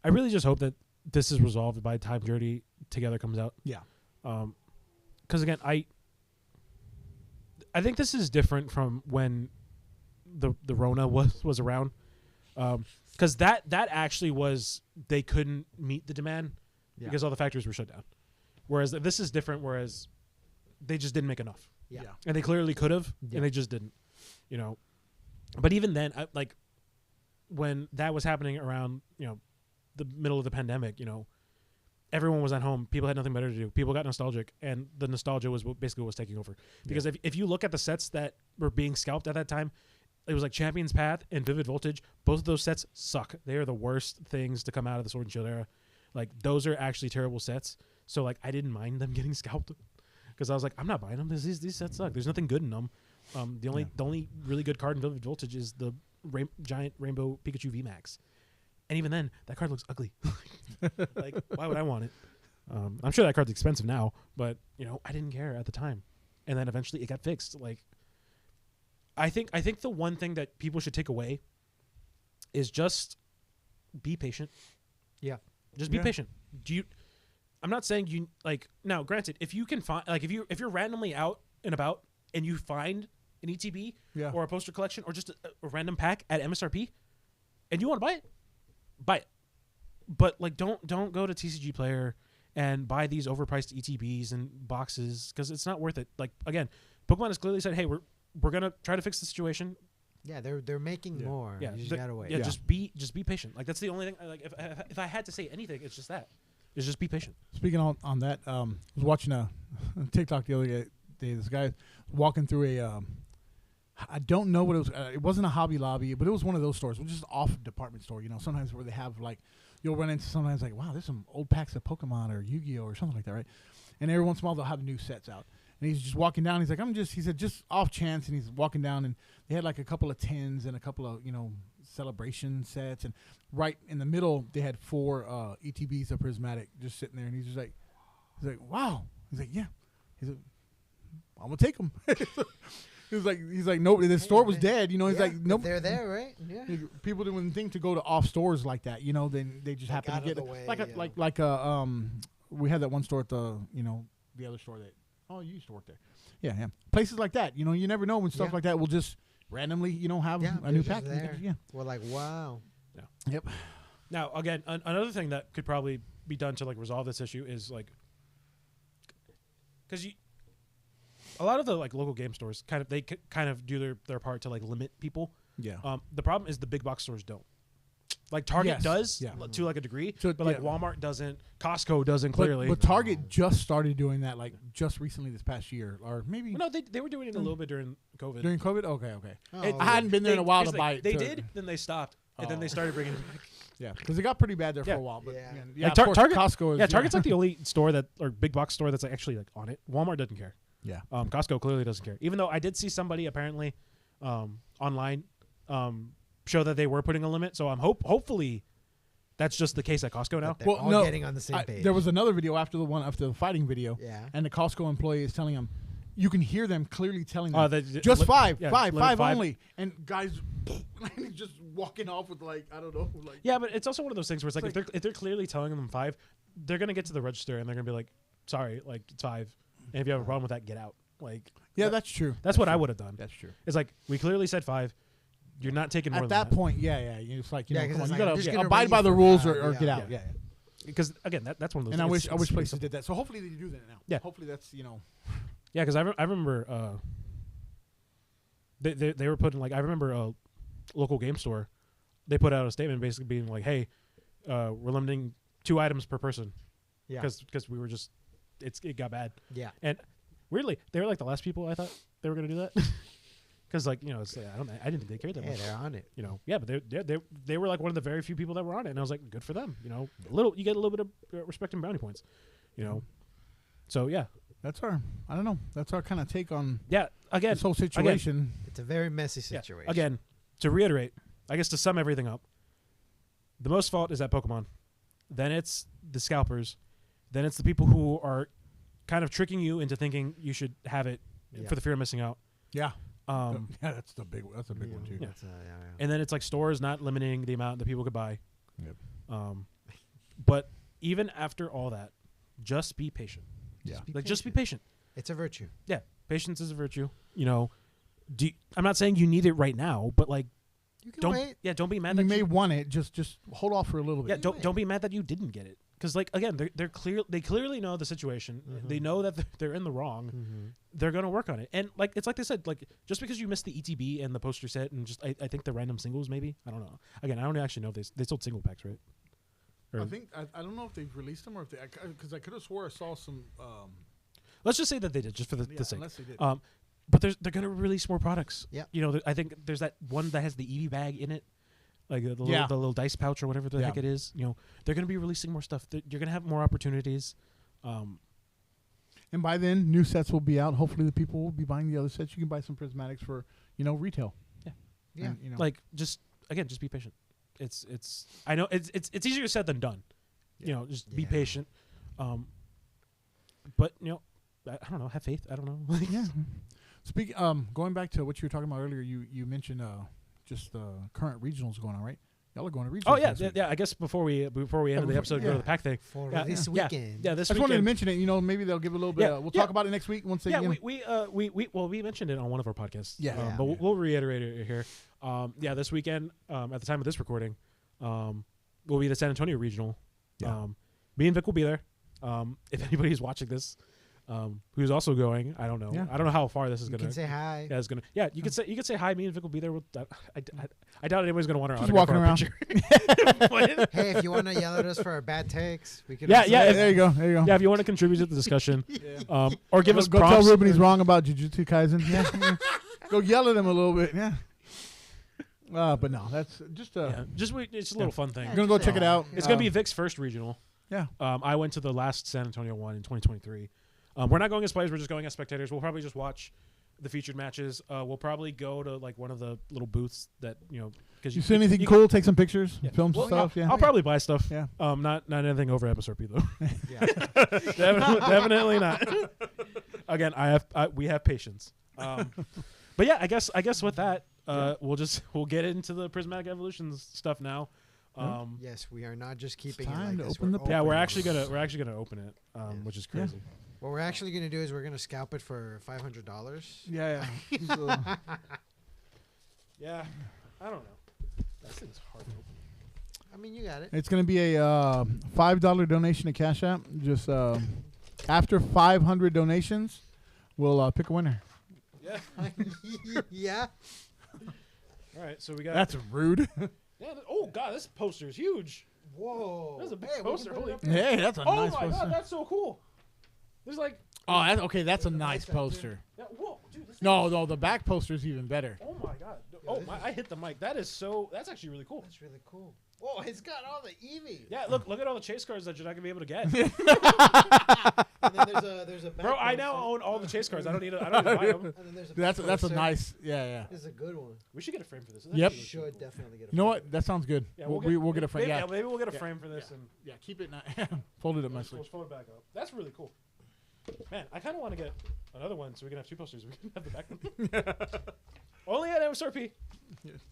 really just hope that this is resolved by the time Journey Together comes out. Yeah. Because again, I think this is different from when the Rona was around. Because that actually was, they couldn't meet the demand because all the factories were shut down. Whereas this is different. Whereas they just didn't make enough. Yeah. And they clearly could have, and they just didn't. But even then, like when that was happening around, the middle of the pandemic, everyone was at home. People had nothing better to do. People got nostalgic, and the nostalgia was basically what was taking over. Because if you look at the sets that were being scalped at that time, it was like Champion's Path and Vivid Voltage. Both of those sets suck. They are the worst things to come out of the Sword and Shield era. Like, those are actually terrible sets. So, like, I didn't mind them getting scalped because I was like, I'm not buying them because these sets suck. There's nothing good in them. The only really good card in Vivid Voltage is the giant Rainbow Pikachu VMAX. And even then, that card looks ugly. Like, why would I want it? I'm sure that card's expensive now, but, I didn't care at the time. And then eventually it got fixed. Like, I think the one thing that people should take away is just be patient. Yeah. Just be patient. I'm not saying you like. Now, granted, if you can find like if you're randomly out and about and you find an ETB or a poster collection or just a random pack at MSRP, and you want to buy it. But like, don't go to TCG Player and buy these overpriced ETBs and boxes because it's not worth it. Like again, Pokemon has clearly said, hey, we're gonna try to fix the situation. Yeah, they're making more. Yeah, you just gotta wait. Yeah, just be patient. Like that's the only thing. Like if I had to say anything, it's just that. It's just be patient. Speaking on that, I was watching a TikTok the other day. This guy walking through a. I don't know what it was. It wasn't a Hobby Lobby, but it was one of those stores, which is off department store. You know, sometimes where they have like, you'll run into sometimes like, wow, there's some old packs of Pokemon or Yu-Gi-Oh or something like that, right? And every once in a while they'll have new sets out. And he's just walking down. He's like, he said, just off chance. And he's walking down, and they had like a couple of tins and a couple of, celebration sets. And right in the middle, they had 4 ETBs of Prismatic just sitting there. And he's like, wow. He's like, yeah. He's like, I'm gonna take them. He's like, no, the store was dead. He's like, nope. They're there, right? Yeah. People didn't think to go to off stores like that. Then they just happen to get we had that one store at the the other store that you used to work there. Yeah. Places like that. You never know when stuff like that will just randomly have a new pack. Yeah. We're like, wow. Yeah. Yep. Now again, another thing that could probably be done to like resolve this issue is like, because a lot of the like local game stores kind of do their part to like limit people. Yeah. The problem is the big box stores don't. Like Target does to like a degree, but like Walmart doesn't, Costco doesn't clearly. But Target just started doing that like just recently this past year, or maybe. Well, no, they were doing it a little bit during COVID. During COVID, okay. Oh, I hadn't been there in a while to buy it. They did, then they stopped, and then they started bringing it back. Yeah, because it got pretty bad there for a while. But like Target, Costco is Target's like the only store or big box store that's like actually like on it. Walmart doesn't care. Yeah. Costco clearly doesn't care. Even though I did see somebody apparently online show that they were putting a limit. So I'm hopefully that's just the case at Costco now. They're all getting on the same page. There was another video after the fighting video. Yeah. And the Costco employee is telling them, you can hear them clearly telling them, just five five only. And guys just walking off with like, I don't know. Like, yeah, but it's also one of those things where it's like if they're clearly telling them 5, they're going to get to the register and they're going to be like, sorry, like it's 5. And if you have a problem with that, get out. Like, that's true. That's what I would have done. That's true. It's like we clearly said 5. You're not taking more at than that. At that point. Yeah. It's like come on, you gotta abide by by the rules or get out. Yeah. Because again, that's one of those. And things. I wish places did that. So hopefully they do that now. Yeah. Hopefully that's Yeah, because I remember they were putting like I remember a local game store. They put out a statement basically being like, hey, we're limiting 2 items per person. Yeah. Because we were just it got bad. Yeah. And weirdly, they were like the last people I thought they were going to do that. Because like it's like, I didn't think they cared that much. Yeah, they're on it. But they were like one of the very few people that were on it, and I was like, good for them. You get a little bit of respect and brownie points. So yeah, that's our kind of take on again this whole situation. Again, it's a very messy situation. Yeah, again, to reiterate, I guess to sum everything up, the most fault is at Pokemon. Then it's the scalpers. Then it's the people who are kind of tricking you into thinking you should have it for the fear of missing out. Yeah. That's a big one too. Yeah. And then it's like stores not limiting the amount that people could buy. Yep. But even after all that, just be patient. Just be patient. It's a virtue. Yeah, patience is a virtue. I'm not saying you need it right now, but like, you can wait. Yeah, don't be mad. You may want it. Just hold off for a little bit. Yeah, don't be mad that you didn't get it. Because like again, they clearly know the situation. Mm-hmm. They know that they're in the wrong. Mm-hmm. They're gonna work on it. And like it's like they said, like just because you missed the ETB and the poster set and just I think the random singles maybe, I don't know. Again, I don't actually know if they sold single packs, right? I think I don't know if they've released them or if they, because I could have swore I saw some. Let's just say that they did, just for the sake. Unless they did. But they're gonna release more products. Yeah. I think there's that one that has the Eevee bag in it. Like the little dice pouch or whatever the heck it is. They're going to be releasing more stuff. You're going to have more opportunities. And by then, new sets will be out. Hopefully, the people will be buying the other sets. You can buy some Prismatics for retail. Yeah. And, like just be patient. It's I know it's easier said than done. Yeah. Just be patient. But I don't know. Have faith. I don't know. Yeah. Going back to what you were talking about earlier, you mentioned just the current regionals going on, right? Y'all are going to regionals. Oh yeah, this week. yeah. I guess before we end the episode, go to the pack thing. For Yeah, this yeah, weekend. Yeah, this I just wanted to weekend. mention it. You know, maybe they'll give a little bit. Yeah, We'll yeah. talk about it next week once they. Yeah, you know. we mentioned it on one of our podcasts. Yeah. But we'll reiterate it here. This weekend, at the time of this recording, will be the San Antonio regional. Yeah. Me and Vic will be there. If anybody's watching this, who's also going, I don't know. Yeah. I don't know how far this is You gonna. can say hi. Yeah, it's gonna. Yeah, you could say hi. Me and Vic will be there. I doubt anybody's gonna want our Just autograph walking or around. a picture. Hey, if you want to yell at us for our bad takes, we can. Yeah, also- yeah, There you go. There you go. Yeah, if you want to contribute to the discussion, or give us Go prompts. tell Ruben he's wrong about Jujutsu Kaisen. Yeah. Go yell at him a little bit. Yeah. But no, that's just It's a little fun thing. I'm gonna go check it out. It's gonna be Vic's first regional. Yeah. I went to the last San Antonio one in 2023. We're not going as players. We're just going as spectators. We'll probably just watch the featured matches. We'll probably go to like one of the little booths that because You see anything cool? Take some pictures, film Well, stuff. Yeah. I'll probably buy stuff. Yeah. Not anything over MSRP though. Yeah. Definitely not. Again, we have patience. But yeah, I guess with that, we'll get into the Prismatic Evolutions stuff now. Yes, we are not just keeping time it like to this. open the- Yeah, we're opening actually it. gonna open it, which is Yeah. crazy. What we're actually gonna do is we're gonna scalp it for $500. Yeah. Yeah. Yeah, I don't know. That thing's hard to open. I mean, you got it. It's going to be a $5 donation to Cash App. Just after 500 donations, we'll pick a winner. Yeah. Yeah. All right, so we got. That's rude. Yeah. Oh God, this poster is huge. Whoa. That's a big Hey, we poster. can put it Holy. up there. Hey, that's a Oh nice my poster. God, that's so cool. There's like. Oh, okay. That's a There's a nice mic up poster. Yeah, whoa, dude. This No, the back poster is even better. Oh my God. Yo, this I hit the mic. That's actually really cool. That's really cool. Oh, it's got all the Eevees. Yeah, look at all the chase cards that you're not gonna be able to get. And then there's a Bro, I back now poster. own all the chase cards. I don't need to buy them. And then there's a That's back a poster. nice. Yeah. This is a good one. We should get a frame for this. This Yep. actually You looks should definitely get a You know frame. what? That sounds good. Yeah, we'll get a frame. Maybe, Yeah. maybe we'll get a frame for this and Yeah. Keep it. Fold it up let's nicely. fold it back up. That's really cool. Man, I kind of want to get another one so we can have two posters. We can have the back one. Only at MSRP.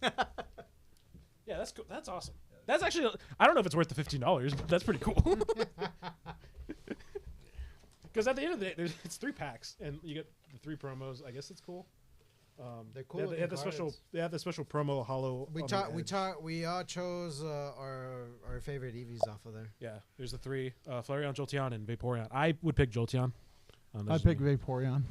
Yeah, that's cool. That's awesome. That's actually. I don't know if it's worth the $15, but that's pretty cool. Because at the end of the day, it's 3 packs, and you get the 3 promos. I guess it's cool. They're cool. They have the special. They have the special promo hollow. We all chose our favorite Eevees off of there. Yeah, there's the 3: Flareon, Jolteon, and Vaporeon. I would pick Jolteon. I pick Vaporeon.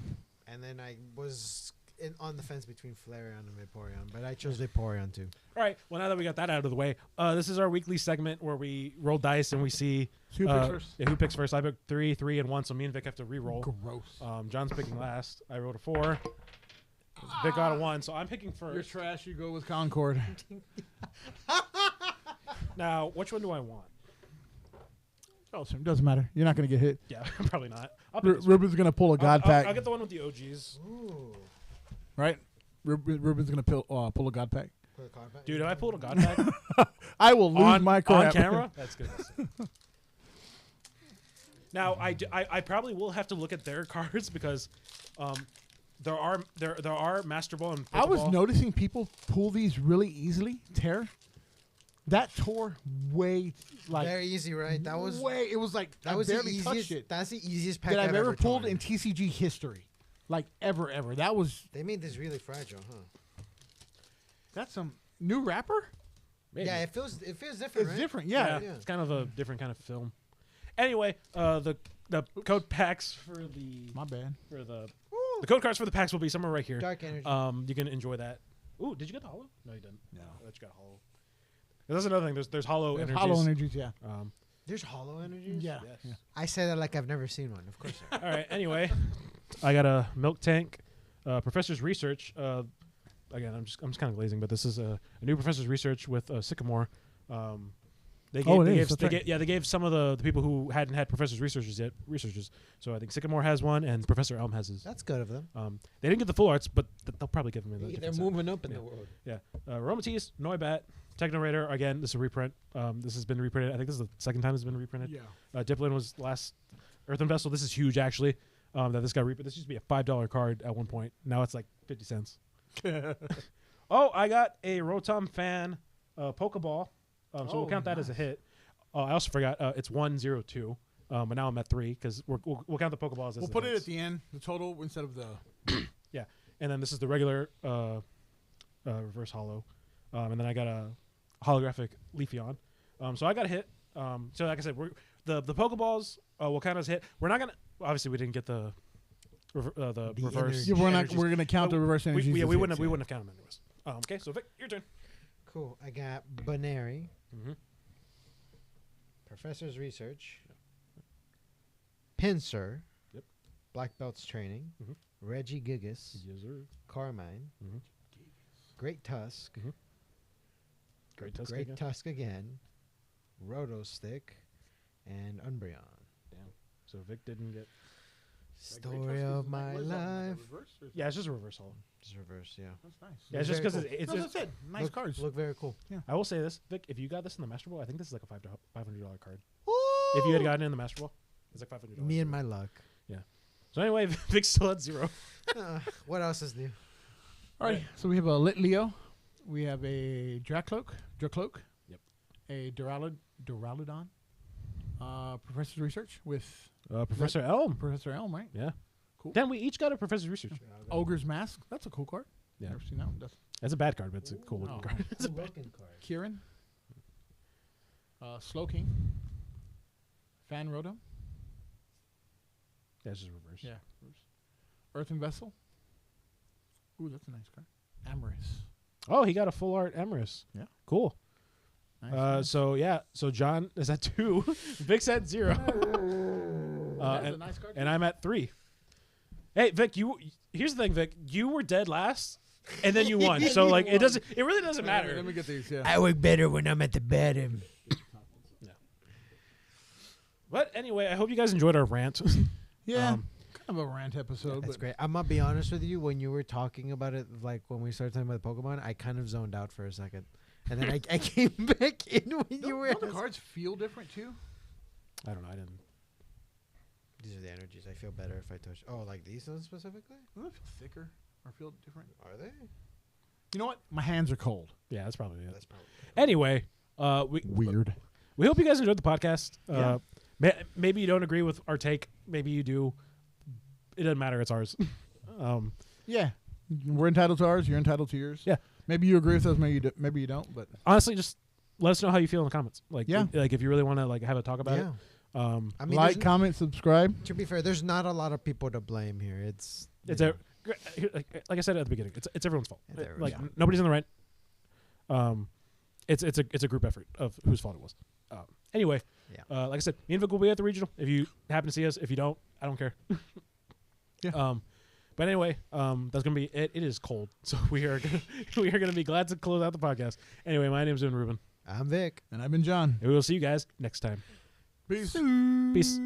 And then I was on the fence between Flareon and Vaporeon, but I chose Vaporeon too. All right. Well, now that we got that out of the way, this is our weekly segment where we roll dice and we see Who picks first? Yeah, who picks first. I picked 3, 3, and 1, so me and Vic have to re-roll. Gross. John's picking last. I rolled a 4. Vic got a 1, so I'm picking You're first. trash. You go with Concord. Now, which one do I want? Oh, it doesn't matter. You're not going to get hit. Yeah, probably not. I'll pick this one. Ruben's going to pull a God pack. I'll get the one with the OGs. Ooh. Right? Ruben's going to pull a God pack. Put a card back. Dude, if I pulled a God pack I will lose my crap. on camera, that's good. Now, I probably will have to look at their cards because there are Master Ball and I was Pokeball. noticing people pull these really easily. Tear. That tore way Very easy, right? That was way. It was like that I was the barely touched easiest. it That's the easiest pack that I've ever pulled torn. in TCG history, like ever. That was They made this really fragile, huh? that's some new wrapper. Maybe. Yeah, it feels different. It's right? different. Yeah, Yeah. it's kind of a different kind of film. Anyway, the code packs for the My bad. the code cards for the packs will be somewhere right here. Dark energy. You can enjoy that. Ooh, did you get the hollow? No, you didn't. No. I thought you got hollow. That's another thing. There's hollow There's energies. hollow energies. Yeah. There's hollow energies. Yeah. Yes. Yeah. I say that like I've never seen one. Of course. All right. Anyway, I got a milk tank. Professor's research. Again, I'm just kind of glazing, but this is a new professor's research with Sycamore. They gave some of the people who hadn't had professor's researches. So I think Sycamore has one, and Professor Elm has his. That's good of them. They didn't get the full arts, but they'll probably give them. In a They're different set. moving up in Yeah. the world. Yeah. Aromatisse, Noibat, Techno Raider. Again, this is a reprint. This has been reprinted. I think this is the second time it's been reprinted. Yeah. Diplin was last. Earthen Vessel. This is huge, actually. that this got reprinted. This used to be a $5 card at one point. Now it's like 50 cents. Oh, I got a Rotom fan Pokeball. So we'll count that as a hit. I also forgot it's 102. But now I'm at 3 because we'll count the Pokeballs as We'll put it at the end, the total instead of the. Yeah, and then this is the regular reverse holo, and then I got a holographic Leafeon. So I got a hit. So like I said, the Pokeballs will count as a hit. We're not gonna obviously we didn't get the reverse. energy. Yeah, we're gonna count the reverse energies. We as wouldn't hits, have counted them anyways. Okay, so Vic, your turn. Cool. I got Baneri, Mm-hmm. Professor's Research, Pinsir, Yep. Black Belt's Training, Mhm. Reggie Gigas, Yes, sir. Carmine, Mm-hmm. Great Tusk, Mhm. Great Tusk Great again. Tusk again, Roto Stick, and Umbreon. Damn. So Vic didn't get. Story of my life. Yeah, it's just a reverse holo. Just reverse, yeah. That's nice. Yeah, it's just Very because cool. it's No, just. that's it. Nice look, cards. Look very cool. I will say this, Vic. If you got this in the Master Ball, I think this is like a $500 card. If you had gotten it in the Master Ball, it's like $500. Me and my luck. So anyway, Vic still at 0. What else is new? All right, so we have a Lit Leo. We have a Dracloak. Yep. A Duraludon. Professor's Research with Professor Elm. Professor Elm, right? Yeah. Cool. Then we each got a Professor's Research. Ogre's Mask. That's a cool card. Yeah. Never seen that one. That's That's a bad card, but it's a cool looking Oh. card. Cool looking card. Kieran. Slowking. Fan Rotom. That's just reverse. Yeah. Earthen Vessel. Ooh, that's a nice card. Amorous. Oh, he got a full art Emerus. Yeah. Cool. Nice. So John is at 2. Vic's at 0. That's a and, nice card. and I'm at 3. Hey, Vic, here's the thing, Vic. You were dead last, and then you won. So like it really doesn't matter. Let me get these. Yeah. I work better when I'm at the bottom. But anyway, I hope you guys enjoyed our rant. Yeah. Kind of a rant episode. That's but great. I'm gonna be honest with you. When you were talking about it, like when we started talking about the Pokemon, I kind of zoned out for a second, and then I came back in when you were. Don't the cards feel different too? I don't know. I didn't. These are the energies. I feel better if I touch. Oh, like these ones specifically? Don't they feel thicker or feel different? Are they? You know what? My hands are cold. Yeah, that's probably it. That's probably. Anyway, Weird. we hope you guys enjoyed the podcast. Yeah. Maybe you don't agree with our take. Maybe you do. It doesn't matter. It's ours. Yeah. We're entitled to ours. You're entitled to yours. Yeah. Maybe you agree with us. Maybe you don't. But Honestly, just let us know how you feel in the comments. Like, Yeah. like if you really want to like have a talk about Yeah. it. I mean, like, there's comment, subscribe. to be fair, there's not a lot of people to blame here. It's It's you a know, like I said at the beginning. It's everyone's fault. It's everyone's Like fault. nobody's in the right. It's a group effort of whose fault it was. Anyway, Yeah. like I said, me and Vic will be at the regional. If you happen to see us, if you don't, I don't care. Yeah. But anyway, that's gonna be it. It is cold, so we are gonna be glad to close out the podcast. Anyway, my name's Ruben, I'm Vic. And I've been John. and we will see you guys next time. Peace. Peace.